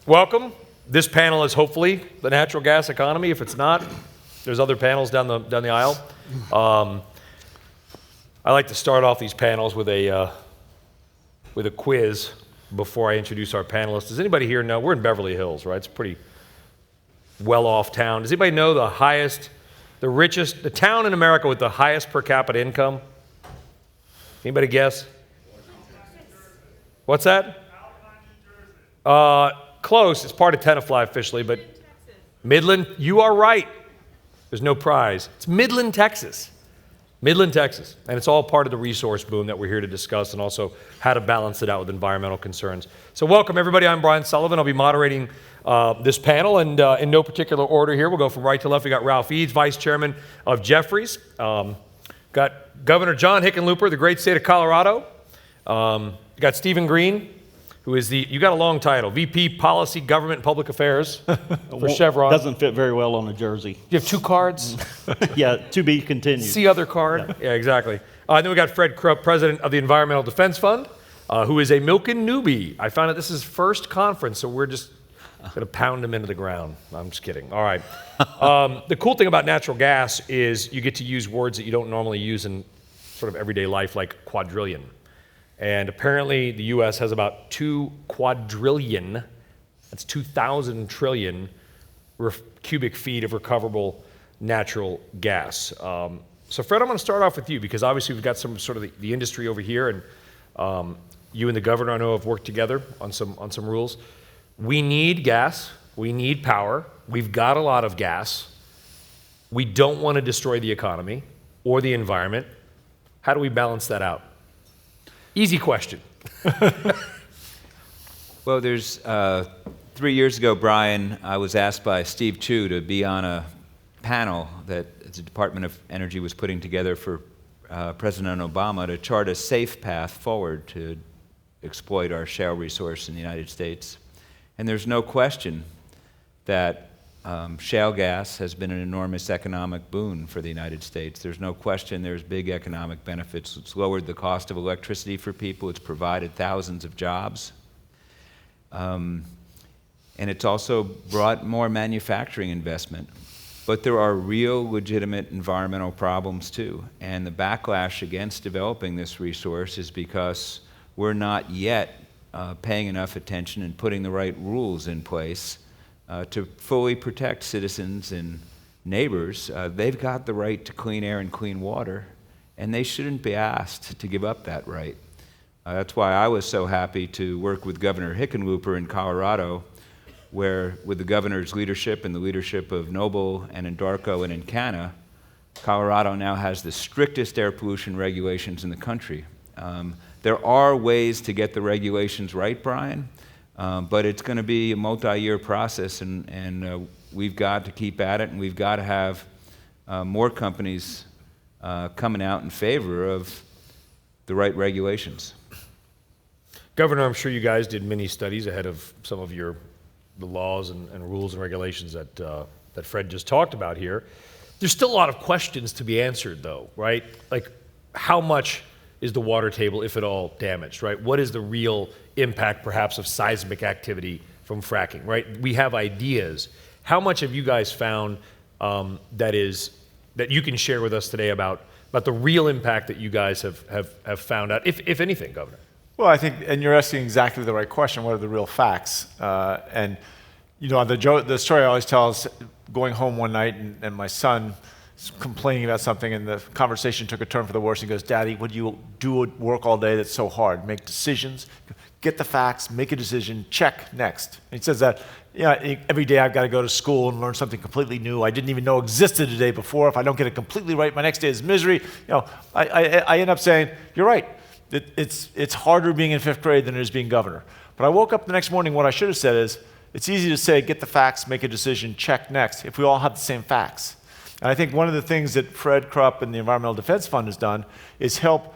Welcome. This panel is hopefully the natural gas economy. If it's not, there's other panels down the aisle. I like to start off these panels with a quiz before I introduce our panelists. Does anybody here know? We're in Beverly Hills, right? It's a pretty well-off town. Does anybody know the town in America with the highest per capita income? Anybody guess? What's that? Close. It's part of Tenafly officially, but Midland, you are right. There's no prize. It's Midland, Texas. Midland, Texas. And it's all part of the resource boom that we're here to discuss, and also how to balance it out with environmental concerns. So welcome, everybody. I'm Brian Sullivan. I'll be moderating this panel, and in no particular order here. We'll go from right to left. We got Ralph Eads, Vice Chairman of Jeffries. Got Governor John Hickenlooper, the great state of Colorado. You got Stephen Green, who is you got a long title, VP Policy, Government, and Public Affairs for Chevron. Doesn't fit very well on a jersey. You have two cards? Yeah, to be continued. See other card? Yeah, exactly. Then we got Fred Krupp, President of the Environmental Defense Fund, who is a milking newbie. I found out this is his first conference, so we're just going to pound him into the ground. I'm just kidding. All right. The cool thing about natural gas is you get to use words that you don't normally use in sort of everyday life, like quadrillion. And apparently the U.S. has about 2 quadrillion, that's 2,000 trillion cubic feet of recoverable natural gas. So Fred, I'm going to start off with you, because obviously we've got some sort of the industry over here, and you and the governor, I know, have worked together on some rules. We need gas, we need power, we've got a lot of gas. We don't want to destroy the economy or the environment. How do we balance that out? Easy question. Well, there's 3 years ago, Brian, I was asked by Steve Chu to be on a panel that the Department of Energy was putting together for President Obama to chart a safe path forward to exploit our shale resource in the United States. And there's no question that shale gas has been an enormous economic boon for the United States. There's no question there's big economic benefits. It's lowered the cost of electricity for people. It's provided thousands of jobs. And it's also brought more manufacturing investment. But there are real, legitimate environmental problems too. And the backlash against developing this resource is because we're not yet paying enough attention and putting the right rules in place to fully protect citizens and neighbors. They've got the right to clean air and clean water, and they shouldn't be asked to give up that right. That's why I was so happy to work with Governor Hickenlooper in Colorado, where with the governor's leadership and the leadership of Noble and Anadarko and Encana, Colorado now has the strictest air pollution regulations in the country. There are ways to get the regulations right, Brian, but it's going to be a multi-year process, and we've got to keep at it, and we've got to have more companies coming out in favor of the right regulations. Governor, I'm sure you guys did many studies ahead of some of the laws and rules and regulations that Fred just talked about here. There's still a lot of questions to be answered, though, right? Like, how much is the water table, if at all, damaged, right? What is the real impact, perhaps, of seismic activity from fracking, right? We have ideas. How much have you guys found that you can share with us today about the real impact that you guys have found out, if anything, Governor? Well, I think, and you're asking exactly the right question, what are the real facts? And, you know, the story I always tell is going home one night and my son complaining about something, and the conversation took a turn for the worse. He goes, "Daddy, would you do work all day that's so hard? Make decisions, get the facts, make a decision, check, next." And he says that, every day I've got to go to school and learn something completely new I didn't even know existed the day before. If I don't get it completely right, my next day is misery. I end up saying, "You're right. It's harder being in 5th grade than it is being governor." But I woke up the next morning, what I should have said is, it's easy to say, get the facts, make a decision, check, next, if we all have the same facts. And I think one of the things that Fred Krupp and the Environmental Defense Fund has done is help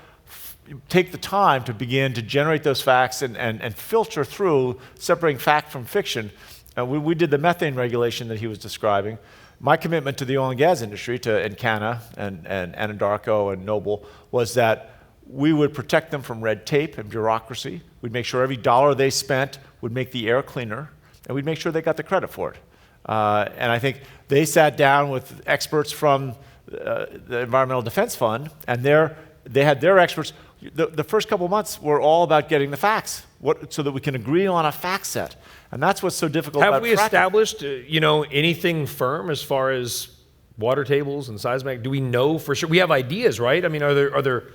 take the time to begin to generate those facts and filter through, separating fact from fiction. We did the methane regulation that he was describing. My commitment to the oil and gas industry, to Encana and Anadarko and Noble, was that we would protect them from red tape and bureaucracy. We'd make sure every dollar they spent would make the air cleaner. and we'd make sure they got the credit for it. And I think they sat down with experts from the Environmental Defense Fund, and they had their experts. The first couple of months were all about getting the facts, so that we can agree on a fact set. And that's what's so difficult about Have we fracking. established, anything firm as far as water tables and seismic? Do we know for sure? We have ideas, right? I mean, are there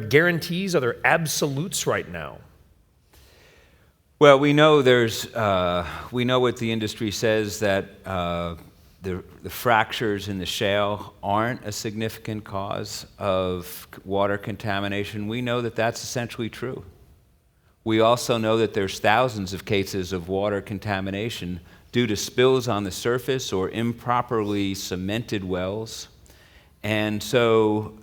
guarantees? Are there absolutes right now? Well, we know we know what the industry says, that the fractures in the shale aren't a significant cause of water contamination. We know that that's essentially true. We also know that there's thousands of cases of water contamination due to spills on the surface or improperly cemented wells. And so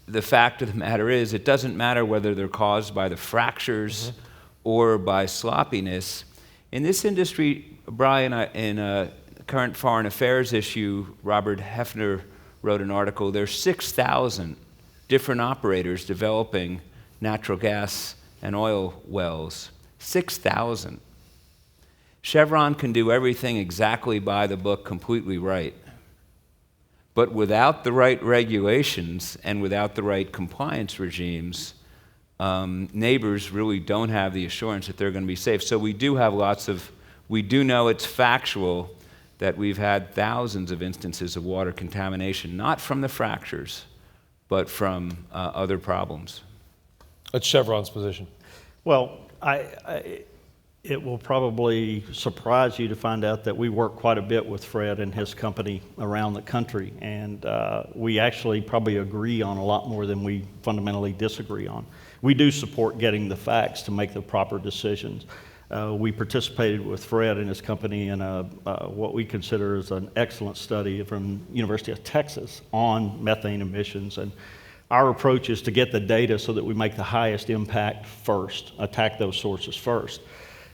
the fact of the matter is, it doesn't matter whether they're caused by the fractures or by sloppiness. In this industry, Brian, in a current foreign affairs issue, Robert Hefner wrote an article. There's 6,000 different operators developing natural gas and oil wells. 6,000. Chevron can do everything exactly by the book, completely right. But without the right regulations and without the right compliance regimes, neighbors really don't have the assurance that they're going to be safe. So we do know it's factual that we've had thousands of instances of water contamination, not from the fractures, but from other problems. That's Chevron's position. Well, it will probably surprise you to find out that we work quite a bit with Fred and his company around the country, and we actually probably agree on a lot more than we fundamentally disagree on. We do support getting the facts to make the proper decisions. We participated with Fred and his company in what we consider is an excellent study from University of Texas on methane emissions, and our approach is to get the data so that we make the highest impact first, attack those sources first.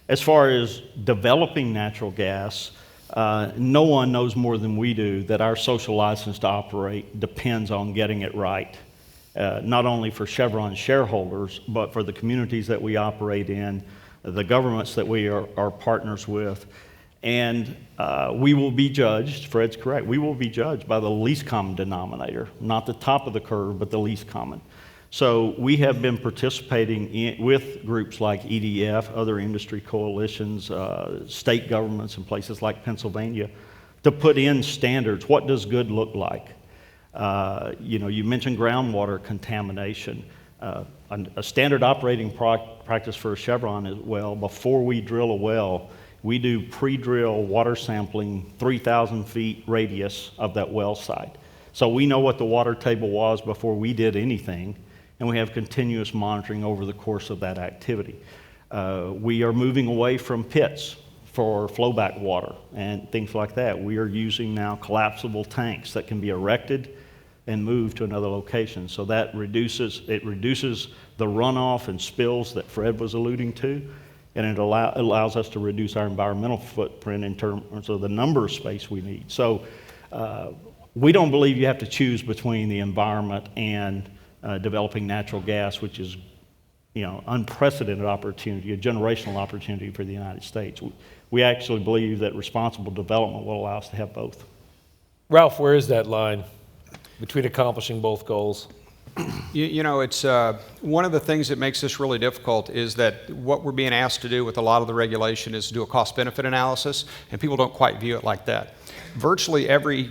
As far as developing natural gas, no one knows more than we do that our social license to operate depends on getting it right, not only for Chevron shareholders, but for the communities that we operate in, the governments that we are partners with. And we will be judged, Fred's correct, we will be judged by the least common denominator, not the top of the curve, but the least common. So we have been participating with groups like EDF, other industry coalitions, state governments in places like Pennsylvania, to put in standards. What does good look like? You mentioned groundwater contamination. A standard operating practice for Chevron is, well, before we drill a well, we do pre-drill water sampling 3,000 feet radius of that well site. So we know what the water table was before we did anything, and we have continuous monitoring over the course of that activity. We are moving away from pits for flowback water and things like that. We are using now collapsible tanks that can be erected and moved to another location. So that reduces the runoff and spills that Fred was alluding to, and it allows us to reduce our environmental footprint in terms of the number of space we need. So we don't believe you have to choose between the environment and developing natural gas, which is unprecedented opportunity, a generational opportunity for the United States. We actually believe that responsible development will allow us to have both. Ralph, where is that line between accomplishing both goals? It's one of the things that makes this really difficult is that what we're being asked to do with a lot of the regulation is to do a cost-benefit analysis, and people don't quite view it like that. Virtually every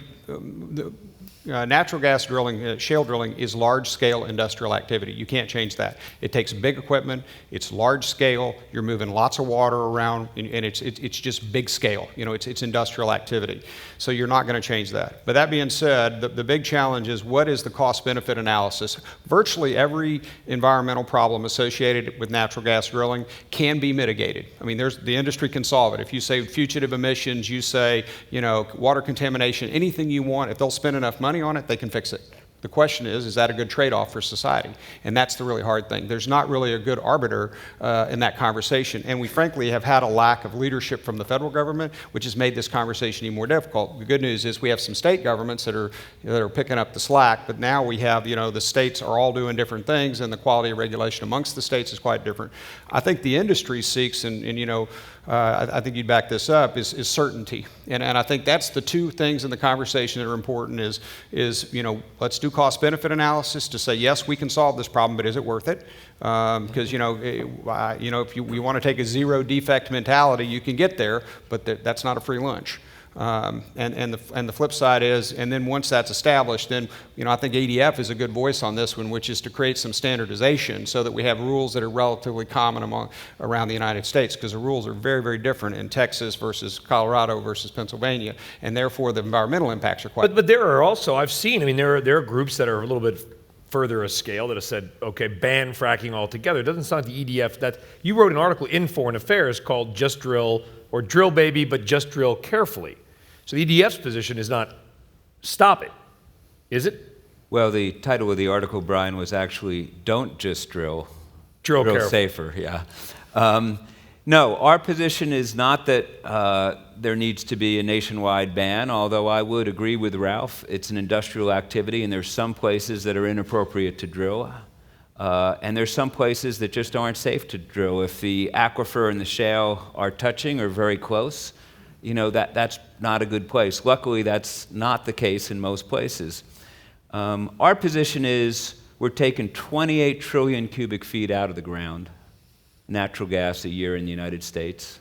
natural gas drilling, shale drilling, is large-scale industrial activity. You can't change that. It takes big equipment. It's large-scale. You're moving lots of water around, and it's just big scale. It's industrial activity. So you're not going to change that. But that being said, the big challenge is, what is the cost-benefit analysis? Virtually every environmental problem associated with natural gas drilling can be mitigated. I mean, the industry can solve it. If you say fugitive emissions, you say water contamination, anything you want, if they'll spend enough money on it, they can fix it. The question is that a good trade-off for society? And that's the really hard thing. There's not really a good arbiter in that conversation. And we frankly have had a lack of leadership from the federal government, which has made this conversation even more difficult. The good news is we have some state governments that are picking up the slack, but now we have, the states are all doing different things, and the quality of regulation amongst the states is quite different. I think the industry seeks, and I think you'd back this up, is certainty. And I think that's the two things in the conversation that are important is let's do cost-benefit analysis to say, yes, we can solve this problem, but is it worth it? Because, if you want to take a zero defect mentality, you can get there, but that's not a free lunch. And the flip side is, and then once that's established, then I think ADF is a good voice on this one, which is to create some standardization so that we have rules that are relatively common around the United States, because the rules are very, very different in Texas versus Colorado versus Pennsylvania, and therefore the environmental impacts are quite. But there are also, I've seen, there are groups that are a little bit further a scale that have said, okay, ban fracking altogether. It doesn't sound like the EDF that you wrote an article in Foreign Affairs called "Just Drill" or "Drill Baby, but just drill carefully." So the EDF's position is not stop it, is it? Well, the title of the article, Brian, was actually "Don't Just Drill, Drill carefully." Safer." Yeah. No, our position is not that there needs to be a nationwide ban, although I would agree with Ralph. It's an industrial activity, and there's some places that are inappropriate to drill, and there's some places that just aren't safe to drill. If the aquifer and the shale are touching or very close, that's not a good place. Luckily, that's not the case in most places. Our position is we're taking 28 trillion cubic feet out of the ground, natural gas a year in the United States.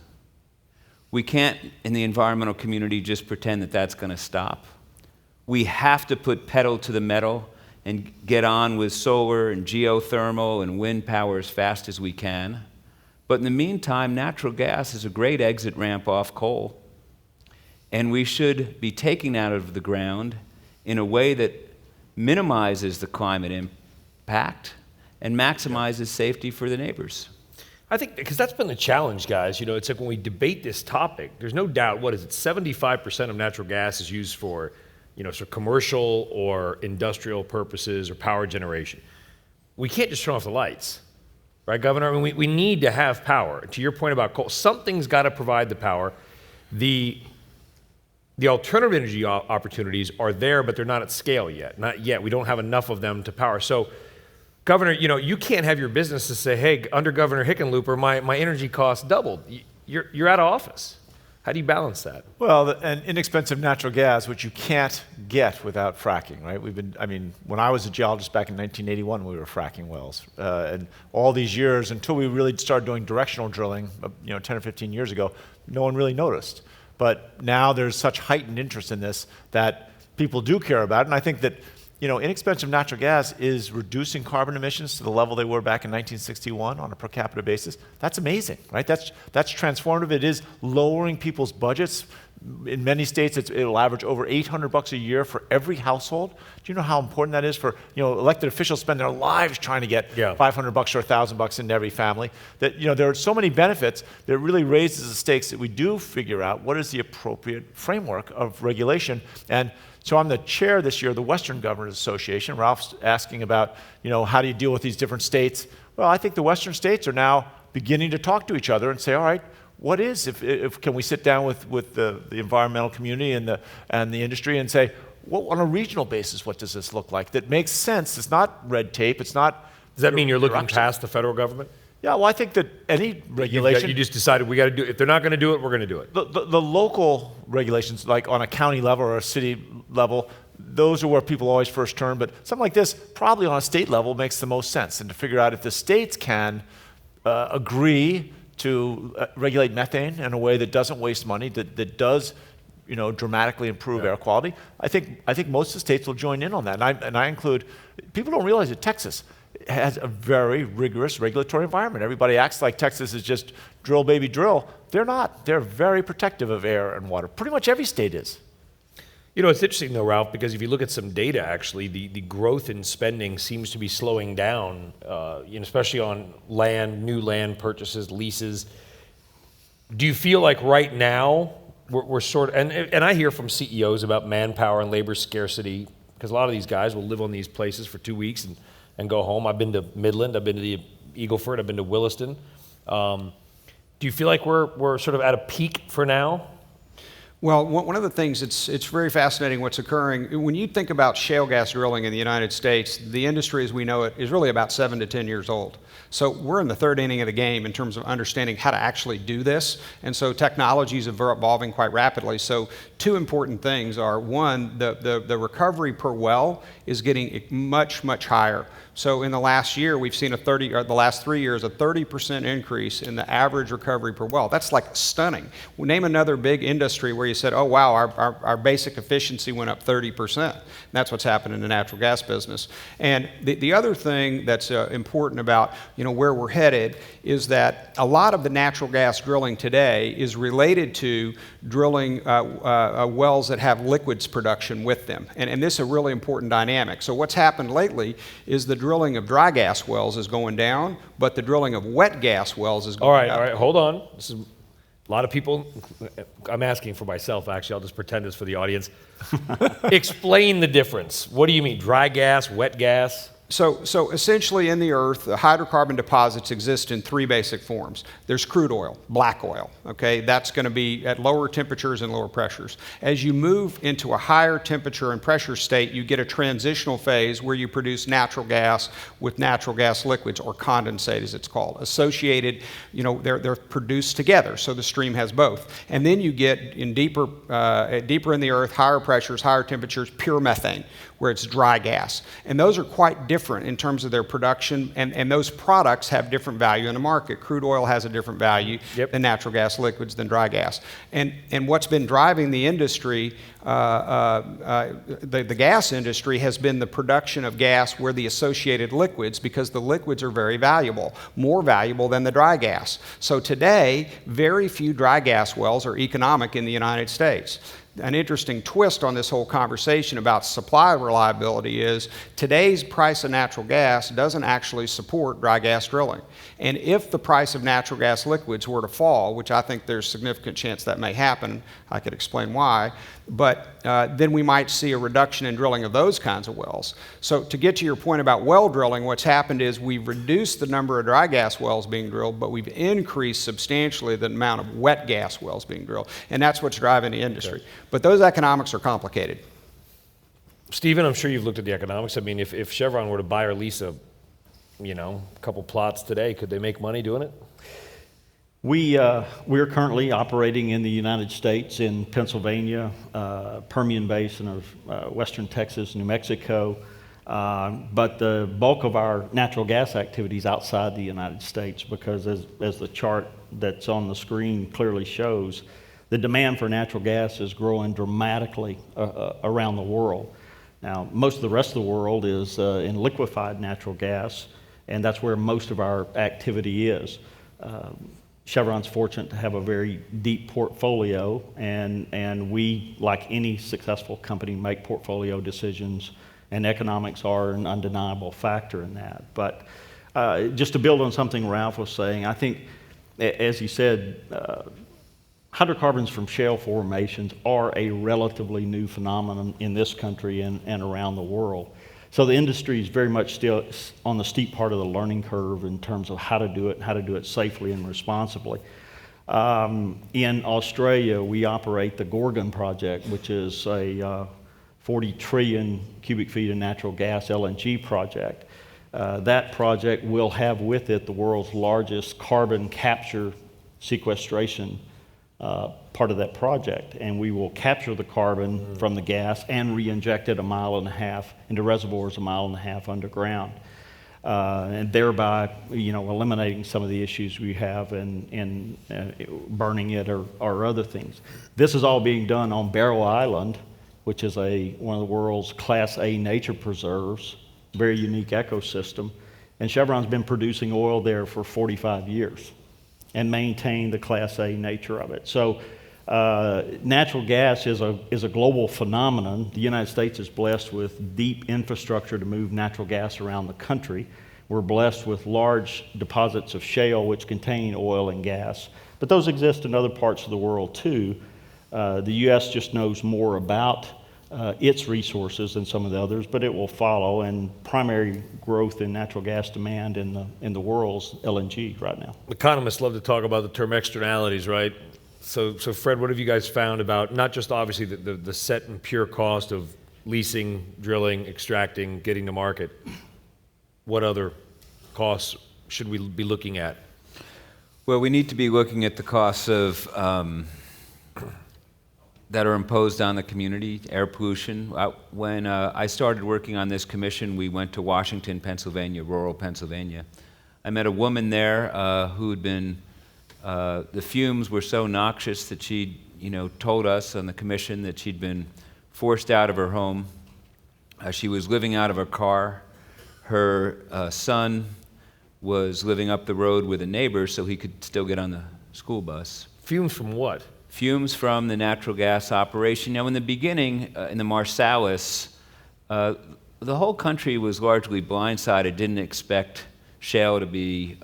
We can't, in the environmental community, just pretend that that's going to stop. We have to put pedal to the metal and get on with solar and geothermal and wind power as fast as we can. But in the meantime, natural gas is a great exit ramp off coal. And we should be taking that out of the ground in a way that minimizes the climate impact and maximizes safety for the neighbors. I think, because that's been the challenge, guys. It's like when we debate this topic, there's no doubt, 75% of natural gas is used for, sort of commercial or industrial purposes or power generation. We can't just turn off the lights, right, Governor? We need to have power. To your point about coal, something's got to provide the power. The alternative energy opportunities are there, but they're not at scale yet. Not yet. We don't have enough of them to power. So, Governor, you can't have your businesses say, hey, under Governor Hickenlooper, my energy costs doubled. You're out of office. How do you balance that? Well, and inexpensive natural gas, which you can't get without fracking, right? When I was a geologist back in 1981, we were fracking wells. And all these years, until we really started doing directional drilling, 10 or 15 years ago, no one really noticed. But now there's such heightened interest in this that people do care about it. And I think that inexpensive natural gas is reducing carbon emissions to the level they were back in 1961 on a per capita basis. That's amazing, right? That's transformative. It is lowering people's budgets. In many states, it'll average over $800 a year for every household. Do you know how important that is for, elected officials spend their lives trying to get $500 or $1,000 into every family? That, there are so many benefits that it really raises the stakes that we do figure out what is the appropriate framework of regulation. And so I'm the chair this year of the Western Governors Association. Ralph's asking about, how do you deal with these different states? Well, I think the Western states are now beginning to talk to each other and say, all right, what is, if can we sit down with the environmental community and the industry and say, well, on a regional basis, what does this look like? That makes sense. It's not red tape. It's not. Does that mean you're looking past the federal government? Yeah, well, I think that any regulation. You just decided we got to do it. If they're not going to do it, we're going to do it. The local regulations, like on a county level or a city level, those are where people always first turn. But something like this, probably on a state level, makes the most sense. And to figure out if the states can agree to regulate methane in a way that doesn't waste money, that does, dramatically improve air quality. I think most of the states will join in on that, and I include. People don't realize that Texas has a very rigorous regulatory environment. Everybody acts like Texas is just drill, baby, drill. They're not. They're very protective of air and water. Pretty much every state is. It's interesting though, Ralph, because if you look at some data, actually, the growth in spending seems to be slowing down, especially on new land purchases, leases. Do you feel like right now we're sort of, and I hear from CEOs about manpower and labor scarcity, because a lot of these guys will live on these places for 2 weeks and go home. I've been to Midland, I've been to the Eagleford, I've been to Williston. Do you feel like we're sort of at a peak for now? Well, one of the things, it's very fascinating what's occurring. When you think about shale gas drilling in the United States, the industry as we know it is really about 7 to 10 years old. So we're in the third inning of the game in terms of understanding how to actually do this. And so technologies are evolving quite rapidly. So two important things are, one, the recovery per well is getting much, much higher. So in the last year, we've seen the last 3 years, a 30% increase in the average recovery per well. That's like stunning. Well, name another big industry where you said, oh, wow, our basic efficiency went up 30%. And that's what's happened in the natural gas business. And the other thing that's important about where we're headed is that a lot of the natural gas drilling today is related to drilling wells that have liquids production with them. And this is a really important dynamic. So what's happened lately is the drilling of dry gas wells is going down, but the drilling of wet gas wells is going up. All right, hold on. This is a lot of people. I'm asking for myself, actually. I'll just pretend it's for the audience. Explain the difference. What do you mean, dry gas, wet gas? So essentially in the earth, the hydrocarbon deposits exist in three basic forms. There's crude oil, black oil, okay? That's going to be at lower temperatures and lower pressures. As you move into a higher temperature and pressure state, you get a transitional phase where you produce natural gas with natural gas liquids, or condensate as it's called. Associated, they're produced together, so the stream has both. And then you get in deeper in the earth, higher pressures, higher temperatures, pure methane, where it's dry gas. And those are quite different in terms of their production, and those products have different value in the market. Crude oil has a different value than natural gas liquids, than dry gas. And what's been driving the industry, the gas industry, has been the production of gas where the associated liquids, because the liquids are very valuable, more valuable than the dry gas. So today, very few dry gas wells are economic in the United States. An interesting twist on this whole conversation about supply reliability is today's price of natural gas doesn't actually support dry gas drilling. And if the price of natural gas liquids were to fall, which I think there's a significant chance that may happen, I could explain why, but then we might see a reduction in drilling of those kinds of wells. So to get to your point about well drilling, what's happened is we've reduced the number of dry gas wells being drilled, but we've increased substantially the amount of wet gas wells being drilled. And that's what's driving the industry. Okay. But those economics are complicated. Stephen, I'm sure you've looked at the economics. I mean, if Chevron were to buy or lease a couple plots today, could they make money doing it? We're currently operating in the United States, in Pennsylvania, Permian Basin of western Texas, New Mexico, but the bulk of our natural gas activities outside the United States, because as the chart that's on the screen clearly shows, the demand for natural gas is growing dramatically around the world. Now, most of the rest of the world is in liquefied natural gas, and that's where most of our activity is. Chevron's fortunate to have a very deep portfolio, and we, like any successful company, make portfolio decisions, and economics are an undeniable factor in that. But just to build on something Ralph was saying, I think, as he said, hydrocarbons from shale formations are a relatively new phenomenon in this country and around the world. So the industry is very much still on the steep part of the learning curve in terms of how to do it, and how to do it safely and responsibly. In Australia, we operate the Gorgon project, which is a 40 trillion cubic feet of natural gas LNG project. That project will have with it the world's largest carbon capture sequestration part of that project, and we will capture the carbon from the gas and re-inject it 1.5 miles into reservoirs 1.5 miles underground, and thereby, eliminating some of the issues we have in burning it or other things. This is all being done on Barrow Island, which is one of the world's Class A nature preserves, very unique ecosystem, and Chevron's been producing oil there for 45 years and maintain the Class A nature of it. So natural gas is a global phenomenon. The United States is blessed with deep infrastructure to move natural gas around the country. We're blessed with large deposits of shale which contain oil and gas, but those exist in other parts of the world too. The U.S. just knows more about its resources than some of the others, but it will follow, and primary growth in natural gas demand in the world's LNG right now. Economists love to talk about the term externalities, right? So Fred, what have you guys found about not just obviously the set and pure cost of leasing, drilling, extracting, getting to market? What other costs should we be looking at? Well, we need to be looking at the costs of that are imposed on the community, air pollution. When I started working on this commission, we went to Washington, Pennsylvania, rural Pennsylvania. I met a woman there who had been, the fumes were so noxious that she, told us on the commission that she'd been forced out of her home. She was living out of her car. Her son was living up the road with a neighbor so he could still get on the school bus. Fumes from what? Fumes from the natural gas operation. Now, in the beginning, in the Marsalis, the whole country was largely blindsided, didn't expect shale to be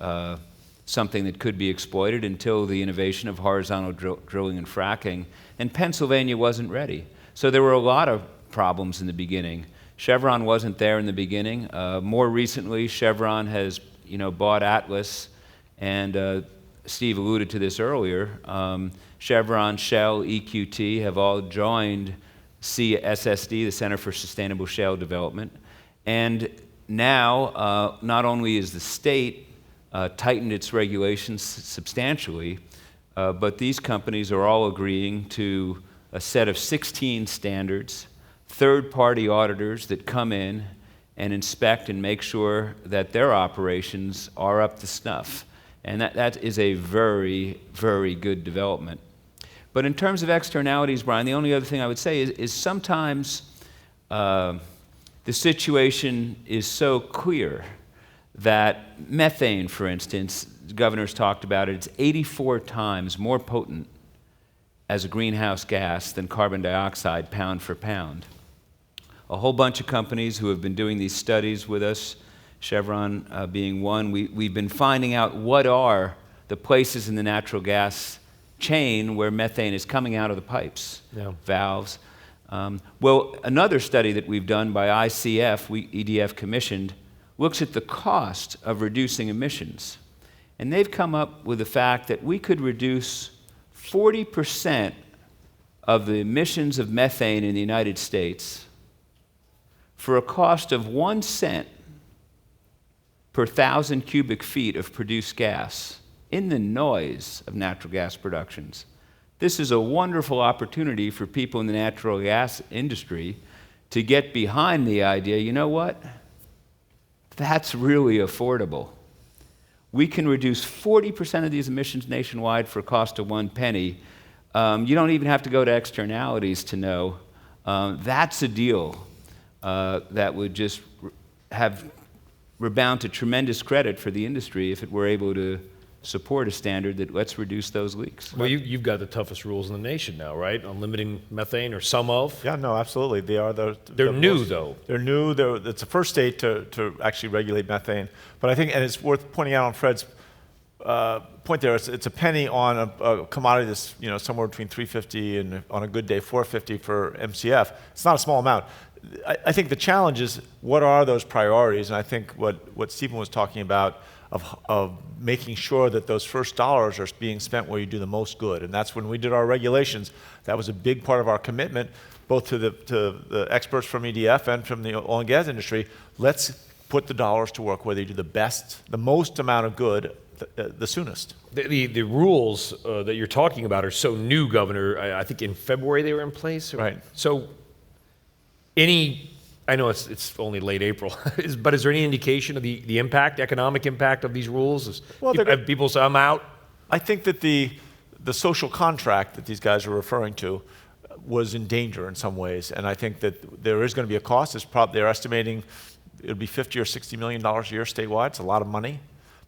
something that could be exploited until the innovation of horizontal drilling and fracking, and Pennsylvania wasn't ready. So there were a lot of problems in the beginning. Chevron wasn't there in the beginning. More recently, Chevron has bought Atlas, and Steve alluded to this earlier. Chevron, Shell, EQT have all joined CSSD, the Center for Sustainable Shale Development. And now, not only is the state tightened its regulations substantially, but these companies are all agreeing to a set of 16 standards, third-party auditors that come in and inspect and make sure that their operations are up to snuff. And that is a very, very good development. But in terms of externalities, Brian, the only other thing I would say is sometimes the situation is so clear that methane, for instance, the governor's talked about it, it's 84 times more potent as a greenhouse gas than carbon dioxide pound for pound. A whole bunch of companies who have been doing these studies with us, Chevron being one, we've been finding out what are the places in the natural gas chain where methane is coming out of the pipes, valves. Well, another study that we've done by ICF, EDF commissioned, looks at the cost of reducing emissions. And they've come up with the fact that we could reduce 40% of the emissions of methane in the United States for a cost of 1 cent per 1,000 cubic feet of produced gas in the noise of natural gas productions. This is a wonderful opportunity for people in the natural gas industry to get behind the idea, you know what? That's really affordable. We can reduce 40% of these emissions nationwide for a cost of 1 penny. You don't even have to go to externalities to know. That's a deal that would just rebound to tremendous credit for the industry if it were able to support a standard that let's reduce those leaks. Well, you've got the toughest rules in the nation now, right, on limiting methane, or some of? Yeah, no, absolutely. They are They're new, though. They're new. It's the first state to actually regulate methane. But I think, and it's worth pointing out on Fred's point there, it's a penny on a commodity that's somewhere between $3.50 and on a good day $4.50 for MCF. It's not a small amount. I think the challenge is, what are those priorities? And I think what Stephen was talking about of making sure that those first dollars are being spent where you do the most good. And that's when we did our regulations. That was a big part of our commitment, both to the experts from EDF and from the oil and gas industry. Let's put the dollars to work where they do the most amount of good, the soonest. The rules that you're talking about are so new, Governor. I think in February they were in place. Right. So I know it's only late April, but is there any indication of the impact, economic impact of these rules? Have people say, I'm out? I think that the social contract that these guys are referring to was in danger in some ways, and I think that there is going to be a cost. They're estimating it would be $50 or $60 million a year statewide. It's a lot of money,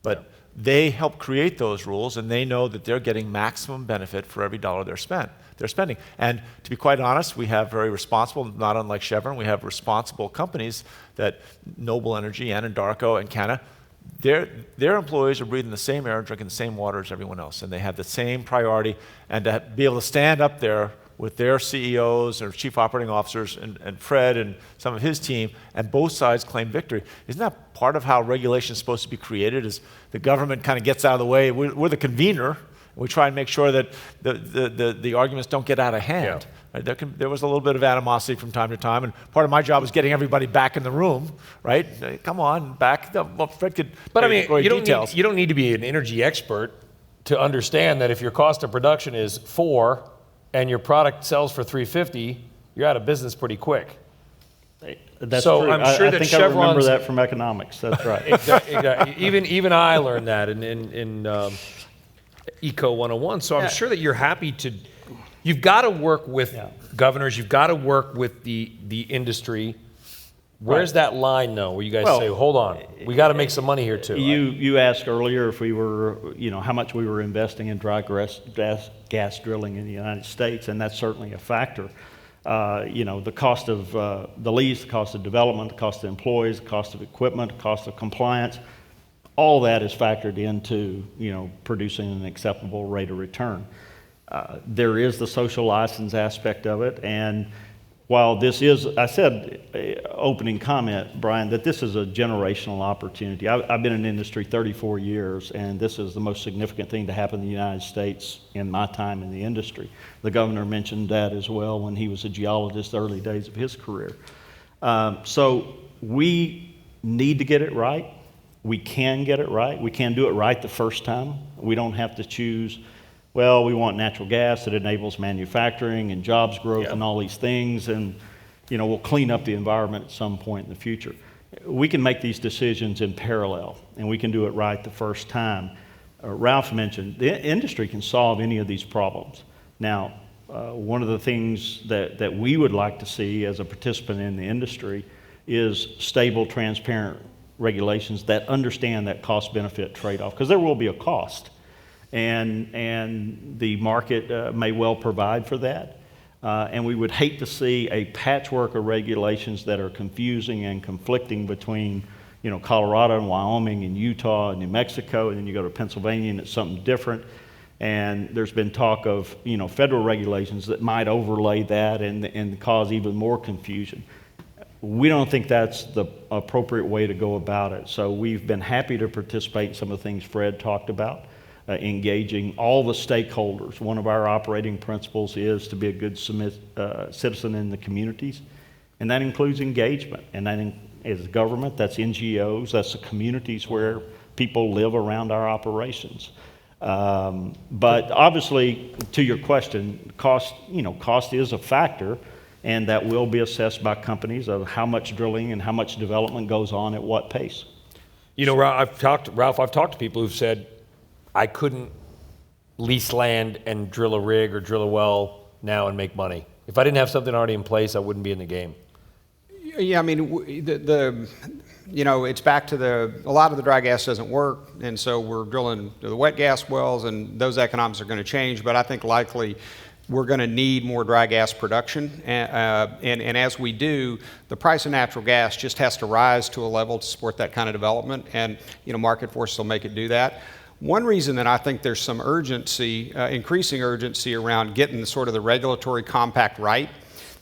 but they help create those rules, and they know that they're getting maximum benefit for every dollar they're spending. And to be quite honest, we have very responsible, not unlike Chevron, we have responsible companies that Noble Energy, Anadarko, and Canada, their employees are breathing the same air, drinking the same water as everyone else, and they have the same priority. And to be able to stand up there with their CEOs or chief operating officers and Fred and some of his team, and both sides claim victory. Isn't that part of how regulation is supposed to be created, is the government kind of gets out of the way? We're the convener, We try and make sure that the arguments don't get out of hand. Yeah. Right? There was a little bit of animosity from time to time, and part of my job was getting everybody back in the room, right? Come on, back. Well, Fred could But I mean, go into you details. don't need to be an energy expert to understand that if your cost of production is 4 and your product sells for 350, you're out of business pretty quick. That's So true. I'm sure I that think I remember Chevron's- that from economics. That's right. Exactly. Even I learned that in Eco 101. So I'm sure that you're happy to. You've got to work with governors. You've got to work with the industry. Where's that line, though, where you guys say, hold on, we got to make some money here, too? You asked earlier if we were, how much we were investing in dry gas drilling in the United States, and that's certainly a factor. The cost of the lease, the cost of development, the cost of employees, the cost of equipment, the cost of compliance, all that is factored into, producing an acceptable rate of return. There is the social license aspect of it, and while this is, I said, opening comment, Brian, that this is a generational opportunity. I've been in the industry 34 years, and this is the most significant thing to happen in the United States in my time in the industry. The governor mentioned that as well when he was a geologist, early days of his career. So we need to get it right. We can get it right. We can do it right the first time. We don't have to choose, well, we want natural gas that enables manufacturing and jobs growth and all these things, and we'll clean up the environment at some point in the future. We can make these decisions in parallel, and we can do it right the first time. Ralph mentioned the industry can solve any of these problems. Now, one of the things that we would like to see as a participant in the industry is stable, transparent regulations that understand that cost-benefit trade-off, because there will be a cost. And the market may well provide for that. And we would hate to see a patchwork of regulations that are confusing and conflicting between, Colorado and Wyoming and Utah and New Mexico, and then you go to Pennsylvania and it's something different. And there's been talk of, federal regulations that might overlay that and cause even more confusion. We don't think that's the appropriate way to go about it. So we've been happy to participate in some of the things Fred talked about. Engaging all the stakeholders. One of our operating principles is to be a good citizen in the communities, and that includes engagement. And that is government, that's NGOs, that's the communities where people live around our operations. But obviously, to your question, cost is a factor, and that will be assessed by companies of how much drilling and how much development goes on at what pace. Ralph, I've talked to people who've said, I couldn't lease land and drill a rig or drill a well now and make money. If I didn't have something already in place, I wouldn't be in the game. Yeah, I mean, it's back to a lot of the dry gas doesn't work, and so we're drilling the wet gas wells, and those economics are going to change, but I think likely we're going to need more dry gas production, and as we do, the price of natural gas just has to rise to a level to support that kind of development, and market forces will make it do that. One reason that I think there's some urgency, increasing urgency around getting the regulatory compact right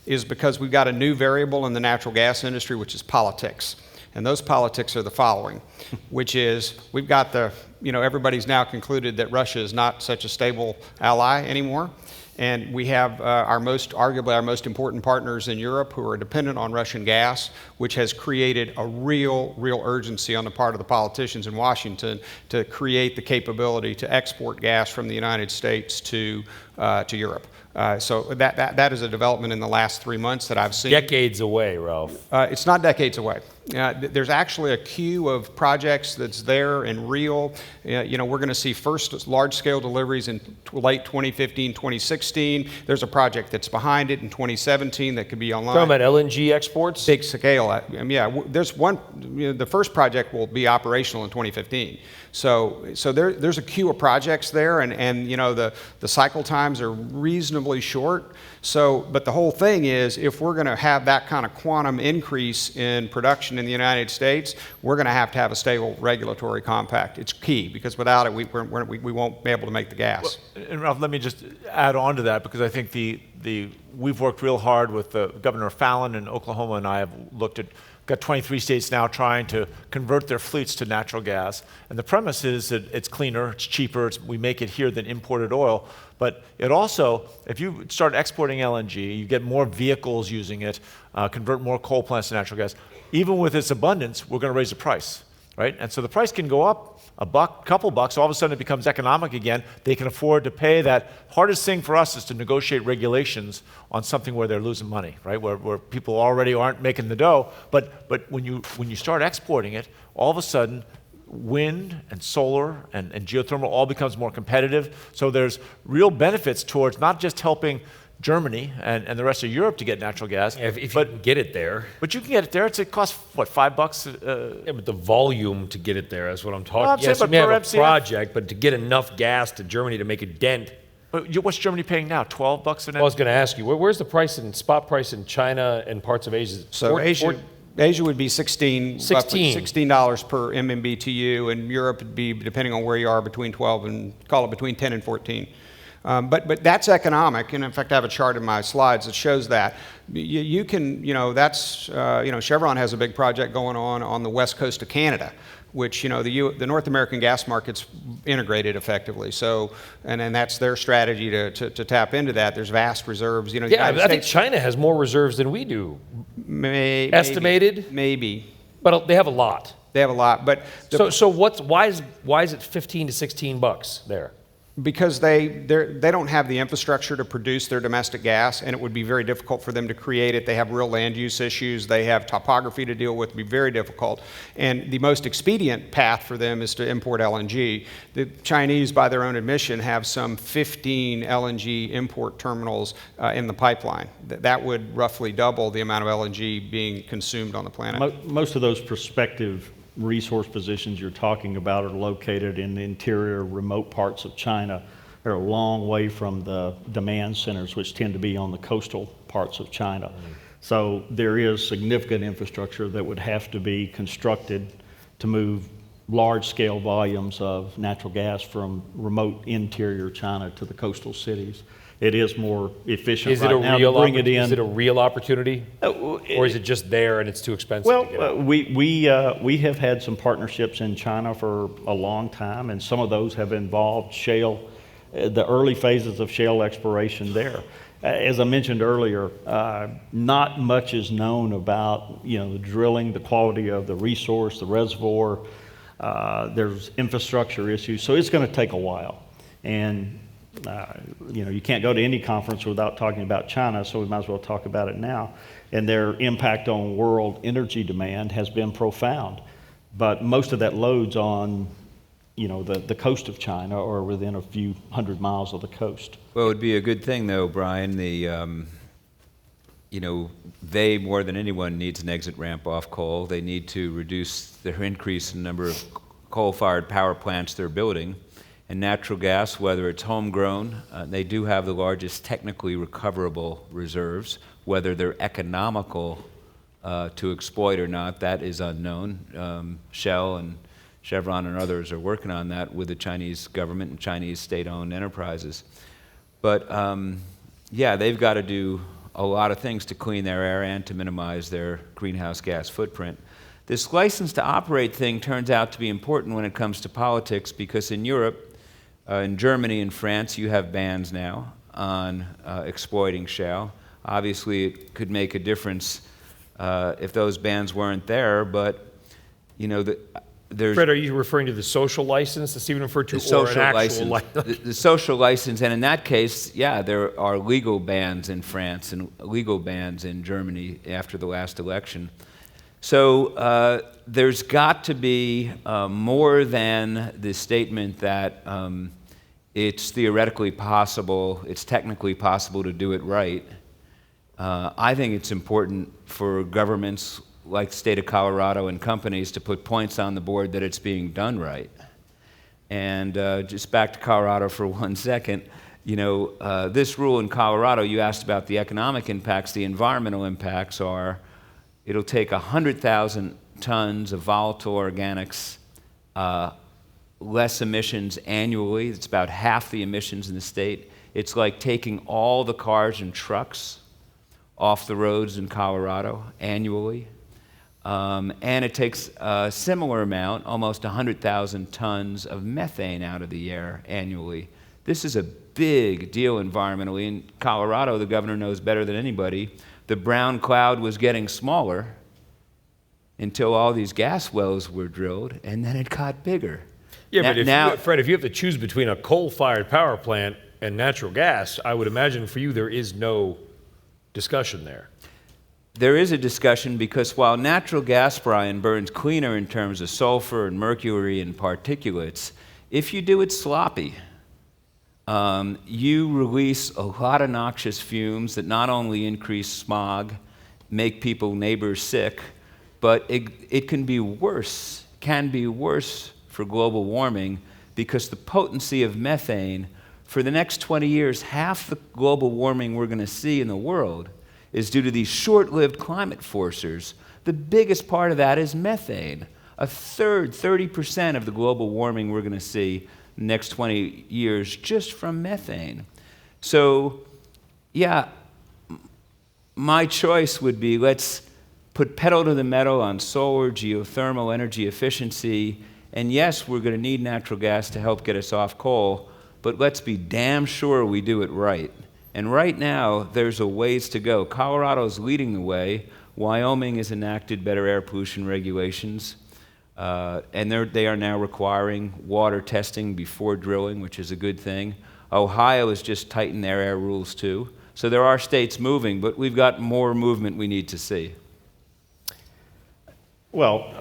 is because we've got a new variable in the natural gas industry, which is politics. And those politics are the following, which is we've got everybody's now concluded that Russia is not such a stable ally anymore. And we have arguably our most important partners in Europe who are dependent on Russian gas, which has created a real urgency on the part of the politicians in Washington to create the capability to export gas from the United States to Europe. So that is a development in the last 3 months that I've seen. Decades away, Ralph. It's not decades away. There's actually a queue of projects that's there and real. We're going to see first large-scale deliveries in late 2015, 2016. There's a project that's behind it in 2017 that could be online. Talking about LNG exports? Big scale. There's one. The first project will be operational in 2015. So there's a queue of projects there, and the cycle times are reasonably short. But the whole thing is, if we're going to have that kind of quantum increase in production in the United States, we're going to have a stable regulatory compact. It's key, because without it, we won't be able to make the gas. Well, and Ralph, let me just add on to that, because I think we've worked real hard with Governor Fallon in Oklahoma, and I have looked at got 23 states now trying to convert their fleets to natural gas. And the premise is that it's cleaner, it's cheaper, we make it here than imported oil. But it also, if you start exporting LNG, you get more vehicles using it, convert more coal plants to natural gas. Even with its abundance, we're going to raise the price, right? And so the price can go up a buck, couple bucks, all of a sudden it becomes economic again. They can afford to pay that. Hardest thing for us is to negotiate regulations on something where they're losing money, right? Where people already aren't making the dough. But when you start exporting it, all of a sudden wind and solar and geothermal all becomes more competitive. So there's real benefits towards not just helping Germany and the rest of Europe to get natural gas. If you can get it there. But you can get it there. It costs, what, $5? Yeah, but the volume to get it there, that's what I'm talking Well, I'm about. Yes, saying, you may but have per a MCF project, but to get enough gas to Germany to make a dent. But what's Germany paying now? $12 an I was going to ask you, where's the price in spot price in China and parts of Asia? So Asia would be roughly $16 per MMBTU, and Europe would be, depending on where you are, between 12 and, call it between 10 and 14. But that's economic, and in fact, I have a chart in my slides that shows that. You can, Chevron has a big project going on the west coast of Canada, which, the North American gas market's integrated effectively. So, and that's their strategy to tap into that. There's vast reserves. Yeah, I think China has more reserves than we do. Estimated? Maybe. But they have a lot. They have a lot, but So why is it 15 to 16 bucks there? because they don't have the infrastructure to produce their domestic gas, and it would be very difficult for them to create it. They have real land use issues. They have topography to deal with. It would be very difficult. And the most expedient path for them is to import LNG. The Chinese, by their own admission, have some 15 LNG import terminals in the pipeline. That would roughly double the amount of LNG being consumed on the planet. Most of those prospective resource positions you're talking about are located in the interior, remote parts of China. They're a long way from the demand centers, which tend to be on the coastal parts of China. Mm-hmm. So there is significant infrastructure that would have to be constructed to move large-scale volumes of natural gas from remote interior China to the coastal cities. It is more efficient right now to bring it in. Is it a real opportunity, or is it just there and it's too expensive? Well, to get out? we have had some partnerships in China for a long time, and some of those have involved shale, the early phases of shale exploration there. As I mentioned earlier, not much is known about the drilling, the quality of the resource, the reservoir. There's infrastructure issues, so it's going to take a while, and you can't go to any conference without talking about China, so we might as well talk about it now. And their impact on world energy demand has been profound. But most of that loads on, the coast of China or within a few hundred miles of the coast. Well, it would be a good thing, though, Brian. They, more than anyone, needs an exit ramp off coal. They need to reduce their increase in number of coal-fired power plants they're building. And natural gas, whether it's homegrown, they do have the largest technically recoverable reserves. Whether they're economical to exploit or not, that is unknown. Shell and Chevron and others are working on that with the Chinese government and Chinese state-owned enterprises. But they've got to do a lot of things to clean their air and to minimize their greenhouse gas footprint. This license to operate thing turns out to be important when it comes to politics, because in Europe, in Germany and France, you have bans now on exploiting shale. Obviously, it could make a difference if those bans weren't there, but there's... Fred, are you referring to the social license that's even referred to, the or an social actual license? license? The social license, and in that case, there are legal bans in France and legal bans in Germany after the last election. So there's got to be more than the statement that it's theoretically possible, it's technically possible to do it right. I think it's important for governments like the state of Colorado and companies to put points on the board that it's being done right. And just back to Colorado for 1 second, this rule in Colorado, you asked about the economic impacts. The environmental impacts are, it'll take 100,000 tons of volatile organics, less emissions annually. It's about half the emissions in the state. It's like taking all the cars and trucks off the roads in Colorado annually. and it takes a similar amount, almost 100,000 tons of methane out of the air annually. This is a big deal environmentally. In Colorado, the governor knows better than anybody, the brown cloud was getting smaller until all these gas wells were drilled, and then it got bigger. Yeah, but Fred, if you have to choose between a coal-fired power plant and natural gas, I would imagine for you there is no discussion there. There is a discussion because while natural gas, Brian, burns cleaner in terms of sulfur and mercury and particulates, if you do it sloppy, you release a lot of noxious fumes that not only increase smog, make neighbors sick, but it can be worse for global warming because the potency of methane, for the next 20 years, half the global warming we're going to see in the world is due to these short-lived climate forcers. The biggest part of that is methane. A third, 30% of the global warming we're going to see in the next 20 years just from methane. So, yeah, my choice would be let's put pedal to the metal on solar, geothermal, energy efficiency, and yes, we're going to need natural gas to help get us off coal, but let's be damn sure we do it right. And right now, there's a ways to go. Colorado's leading the way. Wyoming has enacted better air pollution regulations, and they are now requiring water testing before drilling, which is a good thing. Ohio has just tightened their air rules too. So there are states moving, but we've got more movement we need to see. Well,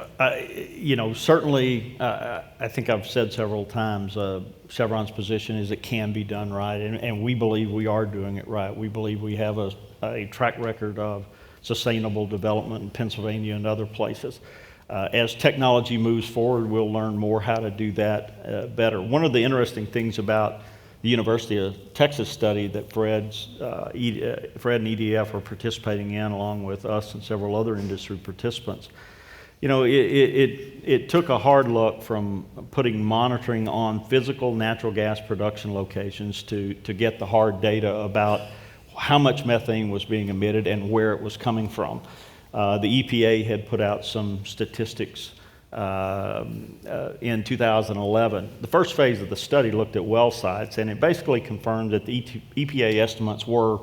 certainly, I think I've said several times, Chevron's position is it can be done right, and we believe we are doing it right. We believe we have a track record of sustainable development in Pennsylvania and other places. As technology moves forward, we'll learn more how to do that better. One of the interesting things about the University of Texas study that Fred and EDF are participating in, along with us and several other industry participants, it took a hard look from putting monitoring on physical natural gas production locations to get the hard data about how much methane was being emitted and where it was coming from. The EPA had put out some statistics in 2011. The first phase of the study looked at well sites, and it basically confirmed that the EPA estimates were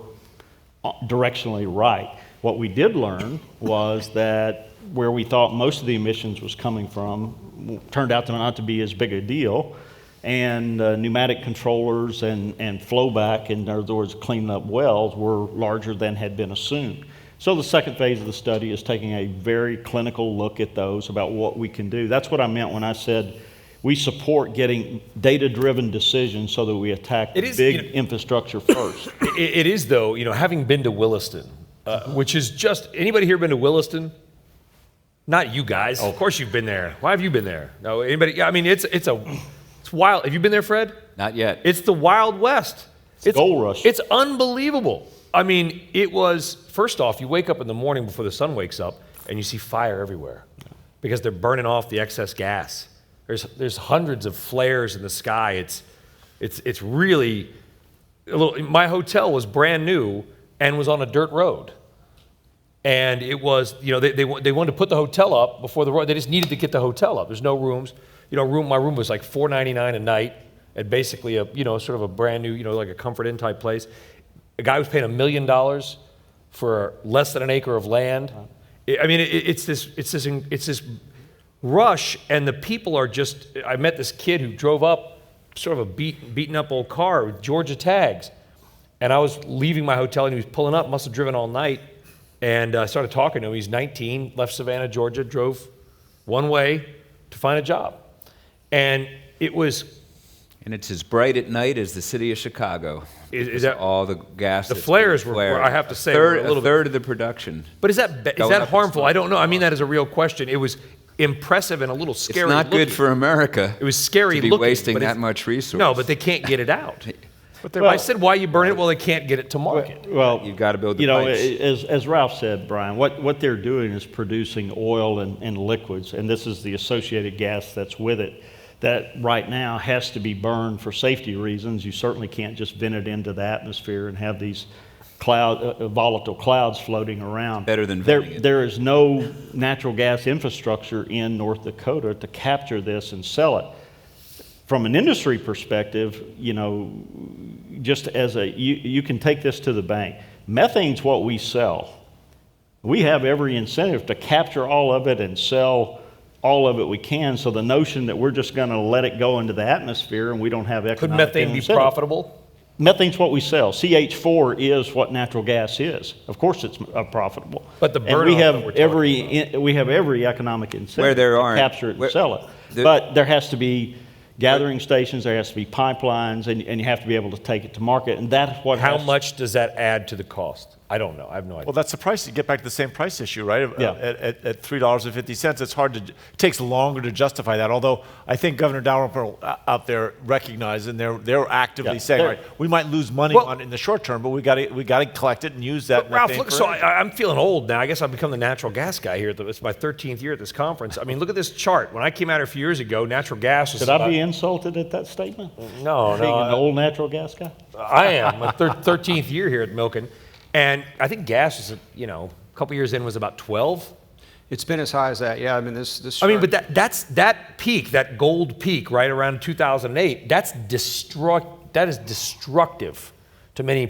directionally right. What we did learn was that where we thought most of the emissions was coming from turned out to not to be as big a deal, and pneumatic controllers and flowback, in other words, cleaning up wells, were larger than had been assumed. So the second phase of the study is taking a very clinical look at those, about what we can do. That's what I meant when I said we support getting data-driven decisions so that we attack the big infrastructure first. It is, though, having been to Williston, which is just, anybody here been to Williston? Not you guys. Oh. Of course you've been there. Why have you been there? No, anybody? Yeah, I mean, it's wild. Have you been there, Fred? Not yet. It's the Wild West. It's gold rush. It's unbelievable. I mean, it was, first off, you wake up in the morning before the sun wakes up and you see fire everywhere because they're burning off the excess gas. There's hundreds of flares in the sky. It's really a little. My hotel was brand new and was on a dirt road. And it was, they wanted to put the hotel up before the road. They just needed to get the hotel up. There's no rooms. My room was like $4.99 a night, at basically a, sort of a brand new, like a Comfort Inn type place. A guy was paying $1 million for less than an acre of land. I mean, it's this rush, and the people are just. I met this kid who drove up, sort of a beaten up old car with Georgia tags, and I was leaving my hotel, and he was pulling up. Must have driven all night. And I started talking to him. He's 19, left Savannah, Georgia, drove one way to find a job. And it was... And it's as bright at night as the city of Chicago. Is that all the gas? The flares were, I have to say, a third of the production. But is that harmful? I don't know. I mean that as a real question. It was impressive and a little scary. It's not good for America. It was scary to be looking, wasting that much resource. No, but they can't get it out. I said, why you burn it? Well, they can't get it to market. Well, you've got to build the pipes. As Ralph said, Brian, what they're doing is producing oil and liquids, and this is the associated gas that's with it, that right now has to be burned for safety reasons. You certainly can't just vent it into the atmosphere and have these volatile clouds floating around. Better than venting it. There is no natural gas infrastructure in North Dakota to capture this and sell it. From an industry perspective, just as you can take this to the bank. Methane's what we sell. We have every incentive to capture all of it and sell all of it we can. So the notion that we're just going to let it go into the atmosphere and we don't have economic Could methane be incentive. profitable? Methane's what we sell. CH4 is what natural gas is. Of course, it's profitable. But the and we burn-off have that we're talking we have every economic incentive Where there to aren't- capture it where- and sell it. But there has to be gathering stations, there has to be pipelines, and you have to be able to take it to market. And that's what. How much does that add to the cost? I don't know. I have no idea. Well, that's the price. You get back to the same price issue, right? Yeah. At $3.50, it's hard to. It takes longer to justify that. Although I think Governor Dalrymple out there recognizes, and they're actively Yeah. saying, They're- right, we might lose money Well- on it in the short term, but we got to collect it and use that. But Ralph, methane look, for so energy. I'm feeling old now. I guess I've become the natural gas guy here. It's my 13th year at this conference. I mean, look at this chart. When I came out here a few years ago, natural gas was Should I be insulted at that statement? No, Being an no. old natural gas guy? I am. My 13th year here at Milken. And I think gas is, a couple years in was about 12. It's been as high as that. Yeah, I mean, this. I mean, but that peak, that gold peak right around 2008, that is destructive to many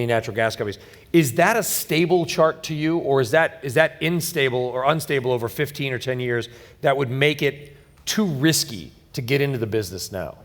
natural gas companies. Is that a stable chart to you, or is that unstable or unstable over 15 or 10 years that would make it too risky to get into the business now?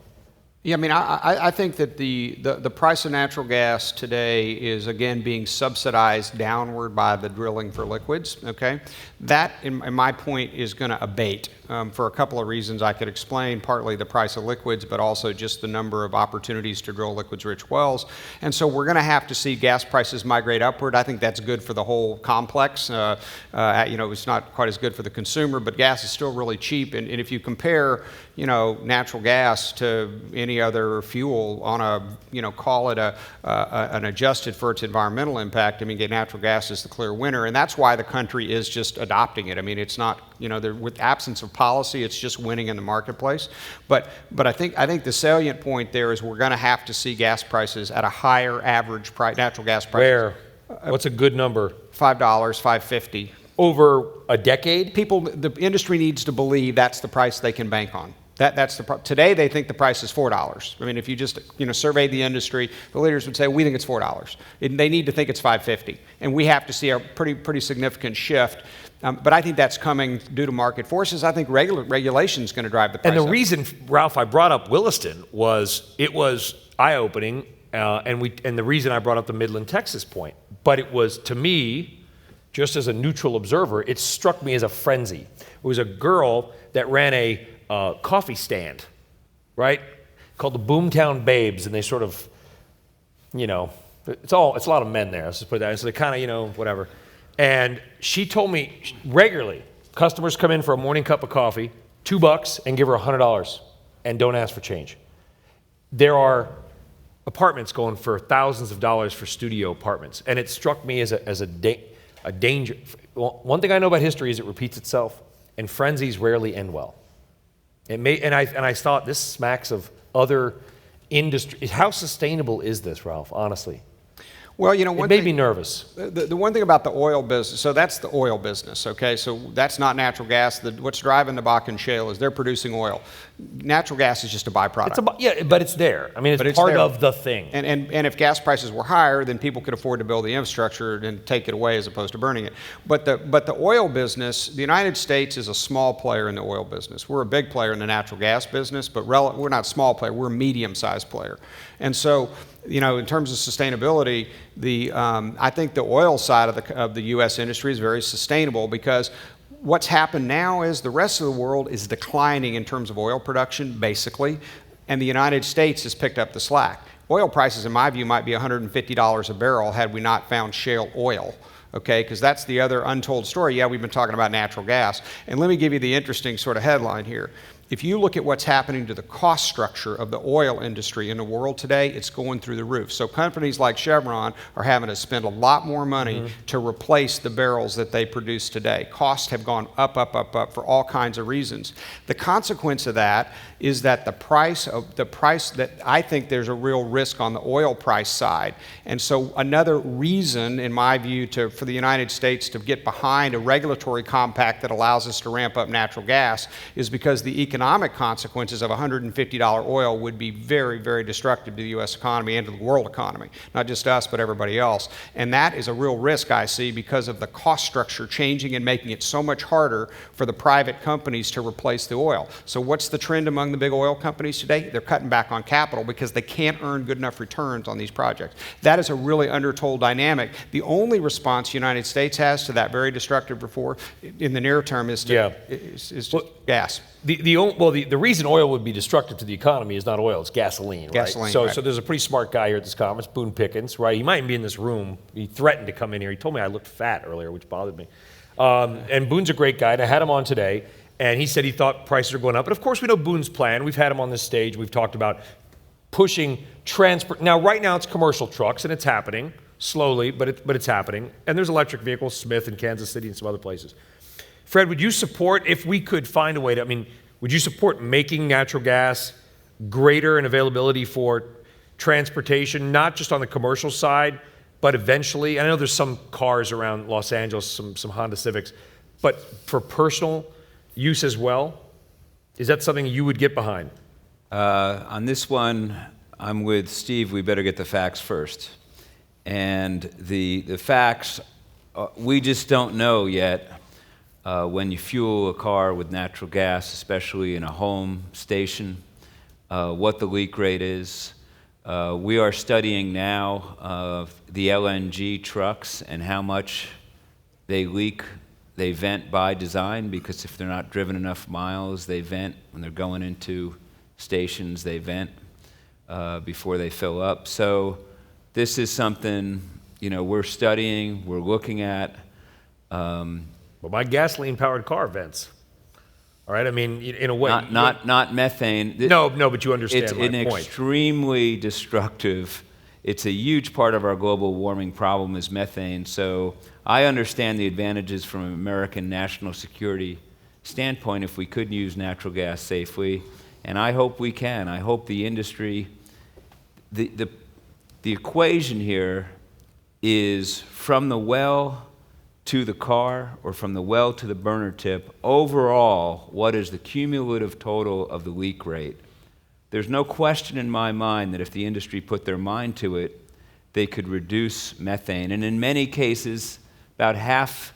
Yeah, I mean, I think that the price of natural gas today is, again, being subsidized downward by the drilling for liquids, okay? That, in my point, is going to abate for a couple of reasons I could explain, partly the price of liquids, but also just the number of opportunities to drill liquids-rich wells. And so we're going to have to see gas prices migrate upward. I think that's good for the whole complex. It's not quite as good for the consumer, but gas is still really cheap. And if you compare, natural gas to any other fuel on call it an adjusted for its environmental impact, I mean, natural gas is the clear winner. And that's why the country is just adopting it. I mean, it's not, with absence of policy, it's just winning in the marketplace. But I think the salient point there is we're going to have to see gas prices at a higher average price, natural gas prices. Where? What's a good number? $5, $5.50. Over a decade? The industry needs to believe that's the price they can bank on. That's today they think the price is $4. I mean, if you just surveyed the industry, the leaders would say we think it's $4. They need to think it's $5.50, and we have to see a pretty significant shift. But I think that's coming due to market forces. I think regulation is going to drive the price And the up. reason, Ralph, I brought up Williston was it was eye-opening, and the reason I brought up the Midland, Texas point. But it was, to me, just as a neutral observer, it struck me as a frenzy. It was a girl that ran a coffee stand, right? Called the Boomtown Babes, and they sort of, it's a lot of men there. Let's just put that. So they kind of, whatever. And she told me regularly, customers come in for a morning cup of coffee, $2, and give her $100, and don't ask for change. There are apartments going for thousands of dollars for studio apartments, and it struck me as a danger. Well, one thing I know about history is it repeats itself, and frenzies rarely end well. And I thought this smacks of other industry. How sustainable is this, Ralph? Honestly, Well, it made me nervous. The one thing about the oil business, so that's the oil business, okay? So that's not natural gas. What's driving the Bakken Shale is they're producing oil. Natural gas is just a byproduct. But it's there. I mean, it's part there. of the thing. And if gas prices were higher, then people could afford to build the infrastructure and take it away as opposed to burning it. But the oil business, the United States is a small player in the oil business. We're a big player in the natural gas business, but we're not a small player. We're a medium-sized player. And so, in terms of sustainability, I think the oil side of the U.S. industry is very sustainable because what's happened now is the rest of the world is declining in terms of oil production, basically, and the United States has picked up the slack. Oil prices, in my view, might be $150 a barrel had we not found shale oil. Okay, because that's the other untold story. Yeah, we've been talking about natural gas. And let me give you the interesting sort of headline here. If you look at what's happening to the cost structure of the oil industry in the world today, it's going through the roof. So companies like Chevron are having to spend a lot more money to replace the barrels that they produce today. Costs have gone up for all kinds of reasons. The consequence of that is that the price that I think there's a real risk on the oil price side. And so another reason, in my view, for the United States to get behind a regulatory compact that allows us to ramp up natural gas is because the economic consequences of $150 oil would be very, very destructive to the U.S. economy and to the world economy, not just us, but everybody else. And that is a real risk I see because of the cost structure changing and making it so much harder for the private companies to replace the oil. So what's the trend among the big oil companies today? They're cutting back on capital because they can't earn good enough returns on these projects. That is a really undertold dynamic. The only response the United States has to that very destructive reform in the near term is gas. The reason oil would be destructive to the economy is not oil, it's gasoline, right? Gasoline, So, right. so there's a pretty smart guy here at this conference, Boone Pickens, right? He might even be in this room. He threatened to come in here. He told me I looked fat earlier, which bothered me. And Boone's a great guy, and I had him on today, and he said he thought prices are going up. But of course, we know Boone's plan. We've had him on this stage. We've talked about pushing transport. Now, right now, it's commercial trucks, and it's happening slowly, but it's happening. And there's electric vehicles, Smith in Kansas City and some other places. Fred, would you support, if we could find a way to, would you support making natural gas greater in availability for transportation, not just on the commercial side, but eventually, I know there's some cars around Los Angeles, some Honda Civics, but for personal use as well? Is that something you would get behind? On this one, I'm with Steve. We better get the facts first. And the facts, we just don't know yet when you fuel a car with natural gas, especially in a home station, what the leak rate is. We are studying now the LNG trucks and how much they leak. They vent by design because if they're not driven enough miles, they vent. When they're going into stations, they vent before they fill up. So this is something we're studying, we're looking at. Well, my gasoline-powered car vents. All right, in a way. Not methane. No, but you understand it's my point. Extremely destructive. It's a huge part of our global warming problem is methane. So I understand the advantages from an American national security standpoint if we could use natural gas safely, and I hope we can. I hope the industry, the equation here is from the well to the car or from the well to the burner tip, overall, what is the cumulative total of the leak rate? There's no question in my mind that if the industry put their mind to it, they could reduce methane. And in many cases, about half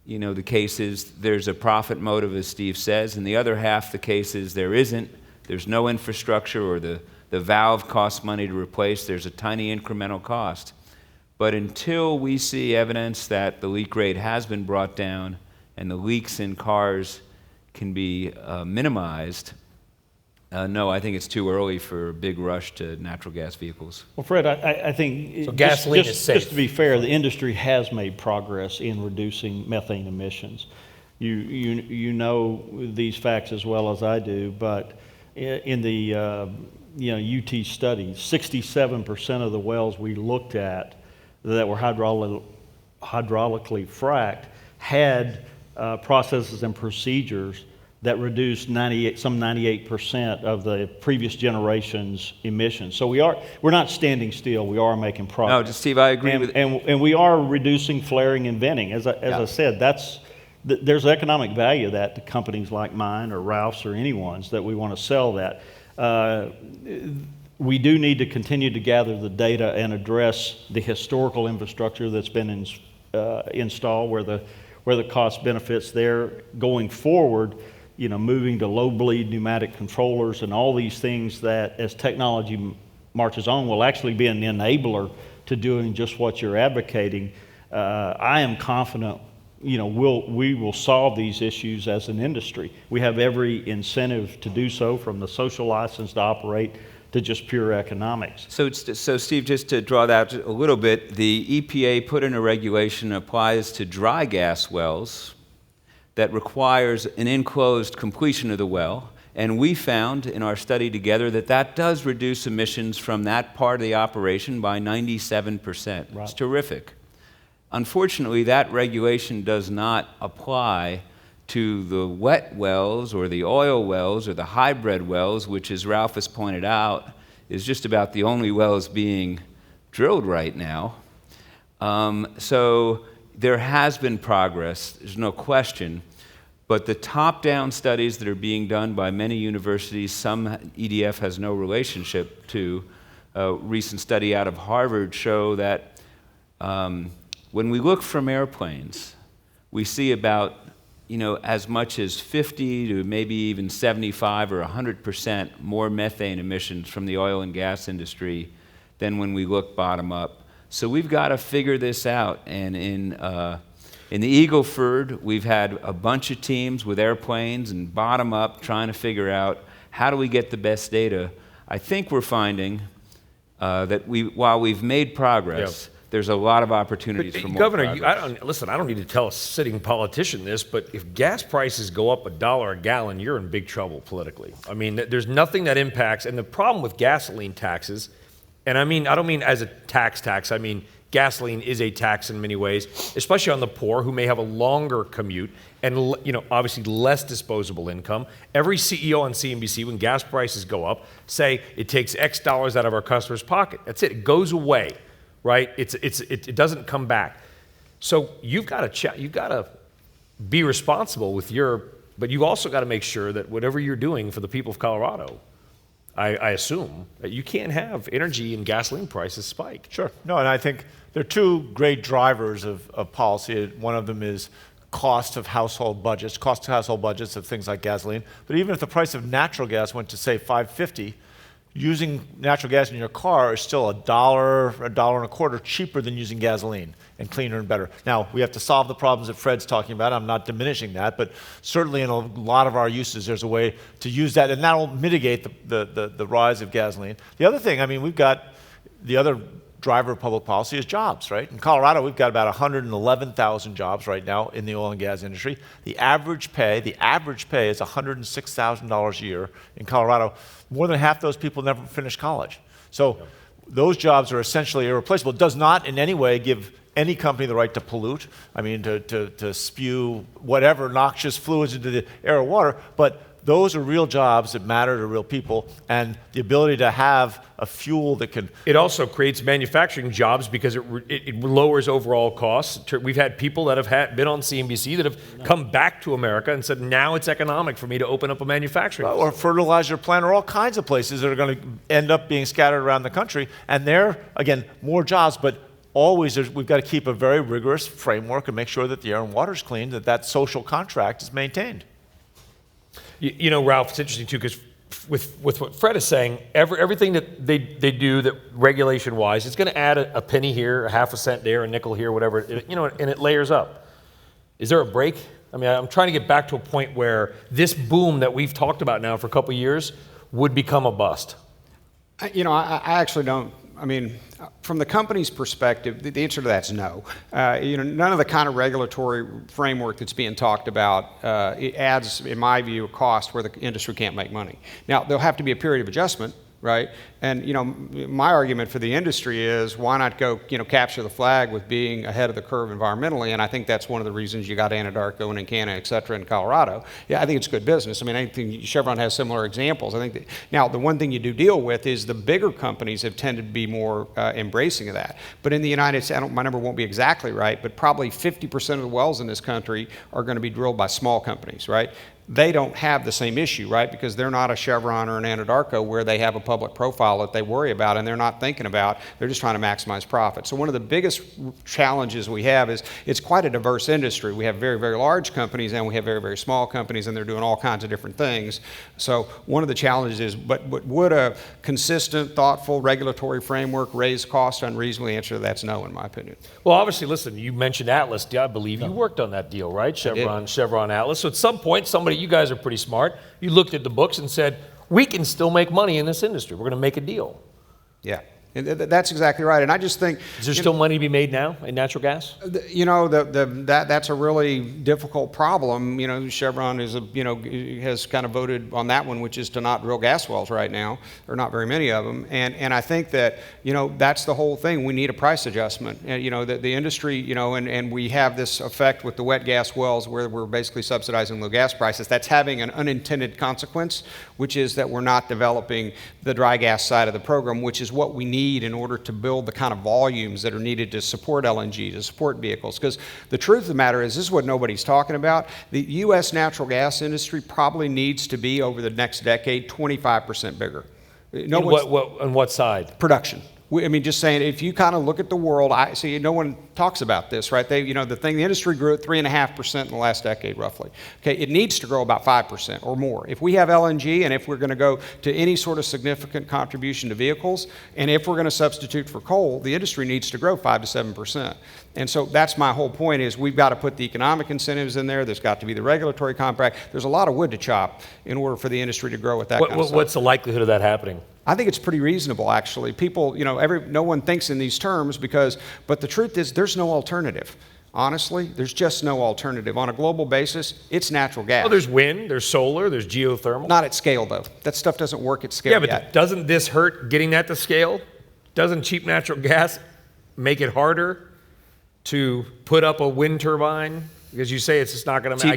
the cases, there's a profit motive, as Steve says, and the other half the cases there isn't. There's no infrastructure or the valve costs money to replace. There's a tiny incremental cost. But until we see evidence that the leak rate has been brought down and the leaks in cars can be minimized, no, I think it's too early for a big rush to natural gas vehicles. Well, Fred, I think so gasoline is safe. Just to be fair, the industry has made progress in reducing methane emissions. You know these facts as well as I do, but in the UT study, 67% of the wells we looked at that were hydraulically fracked had processes and procedures that reduced some 98% of the previous generation's emissions. So we're not standing still. We are making progress. No, Steve, I agree with. And we are reducing flaring and venting. As I said, there's economic value of that to companies like mine or Ralph's or anyone's that we want to sell that. We do need to continue to gather the data and address the historical infrastructure that's been installed, where the cost benefits there going forward. Moving to low bleed pneumatic controllers and all these things that, as technology marches on, will actually be an enabler to doing just what you're advocating. I am confident, we will solve these issues as an industry. We have every incentive to do so, from the social license to operate to just pure economics. So Steve, just to draw that out a little bit, the EPA put in a regulation that applies to dry gas wells that requires an enclosed completion of the well, And we found in our study together that that does reduce emissions from that part of the operation by 97%. Right. It's terrific. Unfortunately, that regulation does not apply to the wet wells or the oil wells or the hybrid wells, which, as Ralph has pointed out, is just about the only wells being drilled right now. So there has been progress, there's no question, but the top-down studies that are being done by many universities, some EDF has no relationship to, a recent study out of Harvard show that when we look from airplanes, we see about as much as 50 to maybe even 75 or 100% more methane emissions from the oil and gas industry than when we look bottom up. So we've got to figure this out. And in the Eagle Ford, we've had a bunch of teams with airplanes and bottom up trying to figure out how do we get the best data. I think we're finding that while we've made progress, there's a lot of opportunities for more Governor, progress. I don't need to tell a sitting politician this, but if gas prices go up $1 a gallon, you're in big trouble politically. I mean, there's nothing that impacts, and the problem with gasoline taxes, and I don't mean as a tax, I mean gasoline is a tax in many ways, especially on the poor who may have a longer commute and obviously less disposable income. Every CEO on CNBC, when gas prices go up, say it takes X dollars out of our customer's pocket. That's it. It goes away. Right? It doesn't come back. So you've got to be responsible with but you've also got to make sure that whatever you're doing for the people of Colorado, I assume, that you can't have energy and gasoline prices spike. Sure. No, and I think there are two great drivers of policy. One of them is cost of household budgets of things like gasoline. But even if the price of natural gas went to, say, $5.50, using natural gas in your car is still $1.25 cheaper than using gasoline, and cleaner and better. Now, we have to solve the problems that Fred's talking about. I'm not diminishing that, but certainly in a lot of our uses, there's a way to use that, and that'll mitigate the rise of gasoline. The other thing, we've got the other driver of public policy is jobs, right? In Colorado, we've got about 111,000 jobs right now in the oil and gas industry. The average pay is $106,000 a year in Colorado. More than half those people never finish college. So those jobs are essentially irreplaceable. It does not in any way give any company the right to pollute, to spew whatever noxious fluids into the air or water, but those are real jobs that matter to real people, and the ability to have a fuel that can... It also creates manufacturing jobs because it lowers overall costs. We've had people that have been on CNBC that have come back to America and said, now it's economic for me to open up a manufacturing or fertilizer plant, or all kinds of places that are going to end up being scattered around the country. And there, again, more jobs, but always we've got to keep a very rigorous framework and make sure that the air and water is clean, that social contract is maintained. Ralph, it's interesting too, because with what Fred is saying, everything that they do that regulation-wise, it's going to add a penny here, a half a cent there, a nickel here, whatever, and it layers up. Is there a break? I'm trying to get back to a point where this boom that we've talked about now for a couple of years would become a bust. I actually don't. From the company's perspective, the answer to that is no. None of the kind of regulatory framework that's being talked about it adds, in my view, a cost where the industry can't make money. Now, there'll have to be a period of adjustment, right? And my argument for the industry is why not go capture the flag with being ahead of the curve environmentally, and I think that's one of the reasons you got Anadarko and Encana, et cetera, in Colorado. Yeah, I think it's good business. I think Chevron has similar examples. I think that, now the one thing you do deal with is the bigger companies have tended to be more embracing of that. But in the United States, my number won't be exactly right, but probably 50% of the wells in this country are going to be drilled by small companies, right? They don't have the same issue, right? Because they're not a Chevron or an Anadarko where they have a public profile that they worry about and they're not thinking about. They're just trying to maximize profit. So one of the biggest challenges we have is it's quite a diverse industry. We have very, very large companies and we have very, very small companies, and they're doing all kinds of different things. So one of the challenges is, but would a consistent, thoughtful regulatory framework raise costs unreasonably? The answer to that's no, in my opinion. Well, obviously, listen, you mentioned Atlas. I believe you worked on that deal, right? Chevron Atlas. So at some point, you guys are pretty smart. You looked at the books and said, we can still make money in this industry. We're going to make a deal. Yeah. And that's exactly right. And I just think, Is there still money to be made now in natural gas? you know, that's a really difficult problem. You know, Chevron is has kind of voted on that one, which is to not drill gas wells right now, or not very many of them. And I think that, you know, that's the whole thing. We need a price adjustment. And, you know, the industry, you know, and we have this effect with the wet gas wells where we're basically subsidizing low gas prices. That's having an unintended consequence, which is that we're not developing the dry gas side of the program, which is what we need in order to build the kind of volumes that are needed to support LNG, to support vehicles. Because the truth of the matter is, this is what nobody's talking about. The U.S. natural gas industry probably needs to be, over the next decade, 25% bigger. On what side? Production. I mean, just saying, if you kind of look at the world, see, no one talks about this, right? You know, the industry grew at 3.5% in the last decade, roughly. Okay, it needs to grow about 5% or more. If we have LNG, and if we're going to go to any sort of significant contribution to vehicles, and if we're going to substitute for coal, the industry needs to grow 5 to 7%. And so that's my whole point, is we've got to put the economic incentives in there. There's got to be the regulatory compact. There's a lot of wood to chop in order for the industry to grow at that kind of stuff. What's the likelihood of that happening? I think it's pretty reasonable, actually. People, you know, no one thinks in these terms but the truth is, there's no alternative. Honestly, there's just no alternative. On a global basis, it's natural gas. Well, there's wind, there's solar, there's geothermal. Not at scale, though. That stuff doesn't work at scale Yeah, but yet. doesn't this hurt getting that to scale? Doesn't cheap natural gas make it harder to put up a wind turbine? Because you say it's just not going to make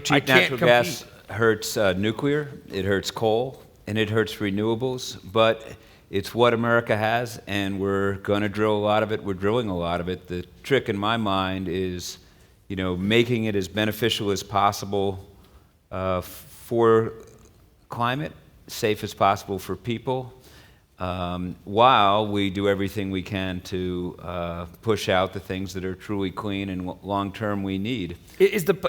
Cheap natural gas hurts nuclear, it hurts coal, and it hurts renewables, but it's what America has, and we're going to drill a lot of it. We're drilling a lot of it. The trick in my mind is, you know, making it as beneficial as possible for climate, safe as possible for people, while we do everything we can to push out the things that are truly clean and long-term we need.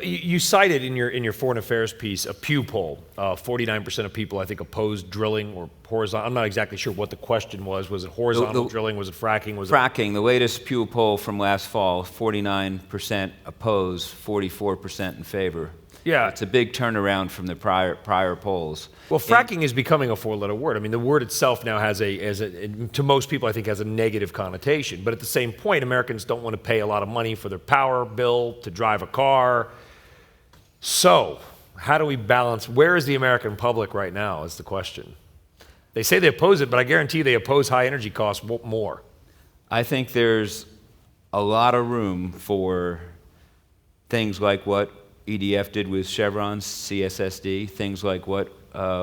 You cited in your foreign affairs piece a Pew poll. 49% of people, I think, opposed drilling or horizontal. I'm not exactly sure what the question was. Was it horizontal drilling? Was it fracking? Fracking. The latest Pew poll from last fall, 49% opposed, 44% in favor. Yeah. It's a big turnaround from the prior polls. Well, fracking is becoming a four-letter word. I mean, the word itself now to most people, I think, has a negative connotation. But at the same point, Americans don't want to pay a lot of money for their power bill, to drive a car. So, how do we balance? Where is the American public right now is the question. They say they oppose it, but I guarantee they oppose high energy costs more. I think there's a lot of room for things like what EDF did with Chevron's CSSD, things like what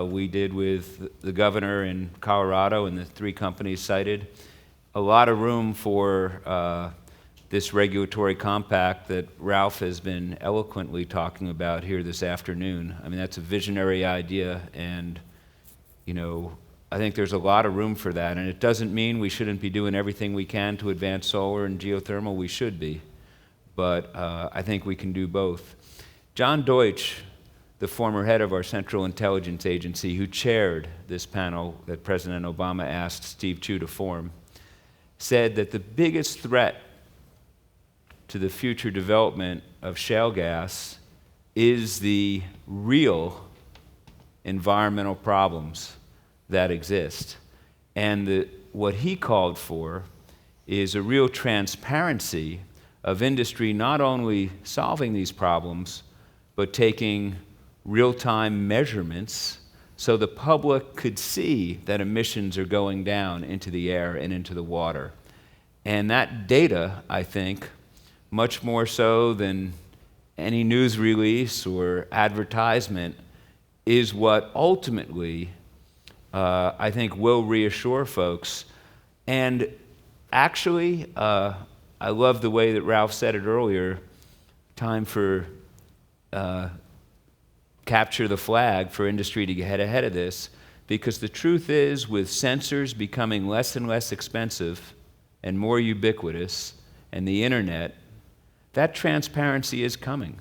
we did with the governor in Colorado and the 3 companies cited. A lot of room for this regulatory compact that Ralph has been eloquently talking about here this afternoon. I mean, that's a visionary idea, and, you know, I think there's a lot of room for that. And it doesn't mean we shouldn't be doing everything we can to advance solar and geothermal. We should be. But I think we can do both. John Deutsch, the former head of our Central Intelligence Agency, who chaired this panel that President Obama asked Steve Chu to form, said that the biggest threat to the future development of shale gas is the real environmental problems that exist. And what he called for is a real transparency of industry not only solving these problems, but taking real-time measurements so the public could see that emissions are going down into the air and into the water. And that data, I think, much more so than any news release or advertisement, is what ultimately I think will reassure folks. And actually, I love the way that Ralph said it earlier, time for capture the flag for industry to get ahead of this, because the truth is, with sensors becoming less and less expensive and more ubiquitous, and the internet, that transparency is coming.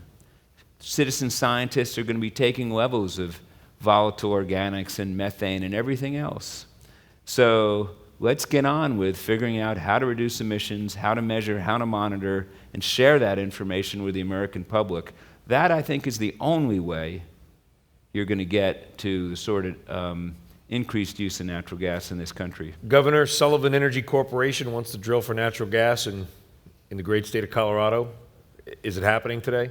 Citizen scientists are going to be taking levels of volatile organics and methane and everything else. So let's get on with figuring out how to reduce emissions, how to measure, how to monitor, and share that information with the American public. That, I think, is the only way you're going to get to the sort of increased use of natural gas in this country. Governor Sullivan Energy Corporation wants to drill for natural gas in the great state of Colorado. Is it happening today?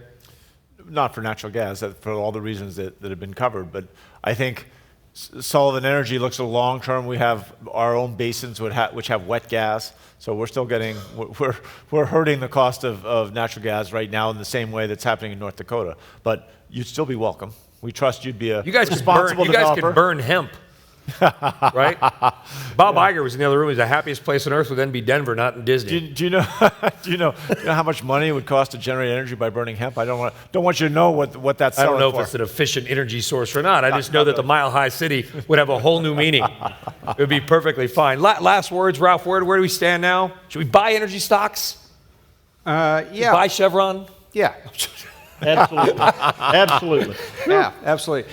Not for natural gas, for all the reasons that have been covered. But I think Sullivan Energy looks at long term. We have our own basins which have wet gas, so we're still getting we're hurting the cost of natural gas right now in the same way that's happening in North Dakota. But you'd still be welcome. We trust you'd be a responsible developer. You guys could burn hemp. Right? Bob Iger was in the other room. He's the happiest place on earth would then be Denver, not in Disney. Do you know how much money it would cost to generate energy by burning hemp? I don't want you to know what that's selling for. I don't know if it's an efficient energy source or not. I just know that the Mile High City would have a whole new meaning. It would be perfectly fine. Last words, Ralph. Where do we stand now? Should we buy energy stocks? Yeah. Buy Chevron? Yeah. Absolutely. Absolutely. Yeah, absolutely.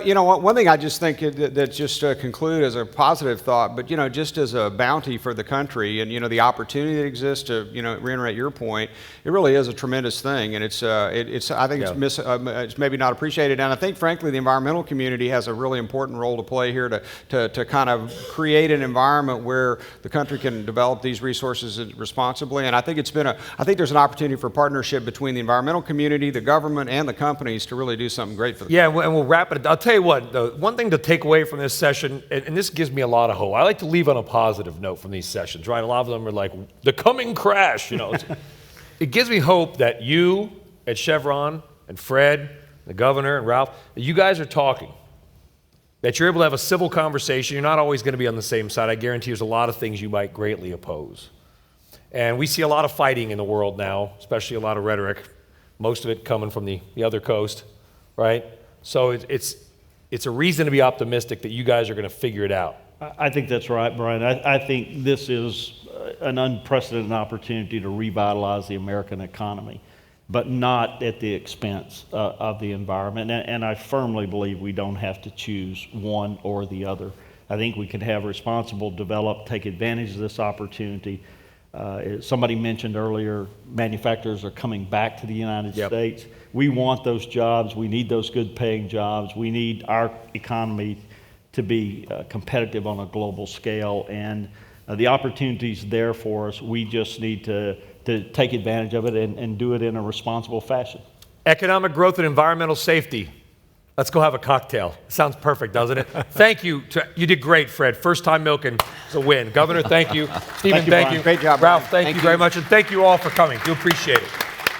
You know, one thing I just think that just conclude as a positive thought, but, you know, just as a bounty for the country and, you know, the opportunity that exists to, you know, reiterate your point, it really is a tremendous thing. And I think it's maybe not appreciated. And I think, frankly, the environmental community has a really important role to play here to kind of create an environment where the country can develop these resources responsibly. And I think I think there's an opportunity for partnership between the environmental community, the government, and the companies to really do something great for them. Yeah, and we'll wrap it. I'll tell you what, the one thing to take away from this session, and this gives me a lot of hope. I like to leave on a positive note from these sessions, right? A lot of them are like, the coming crash, you know. It gives me hope that you at Chevron and Fred, the governor and Ralph, that you guys are talking, that you're able to have a civil conversation. You're not always going to be on the same side. I guarantee there's a lot of things you might greatly oppose. And we see a lot of fighting in the world now, especially a lot of rhetoric, most of it coming from the other coast, right? So it's a reason to be optimistic that you guys are going to figure it out. I think that's right, Brian. I think this is an unprecedented opportunity to revitalize the American economy, but not at the expense of the environment. And I firmly believe we don't have to choose one or the other. I think we can have responsible develop, take advantage of this opportunity. Somebody mentioned earlier, manufacturers are coming back to the United States. We want those jobs. We need those good paying jobs. We need our economy to be competitive on a global scale. And the opportunity's there for us. We just need to take advantage of it and do it in a responsible fashion. Economic growth and environmental safety. Let's go have a cocktail. Sounds perfect, doesn't it? Thank you. You did great, Fred. First time milking is a win. Governor, thank you. Stephen, thank you. Great job, Ralph, Brian. thank you very much. And thank you all for coming. Do appreciate it.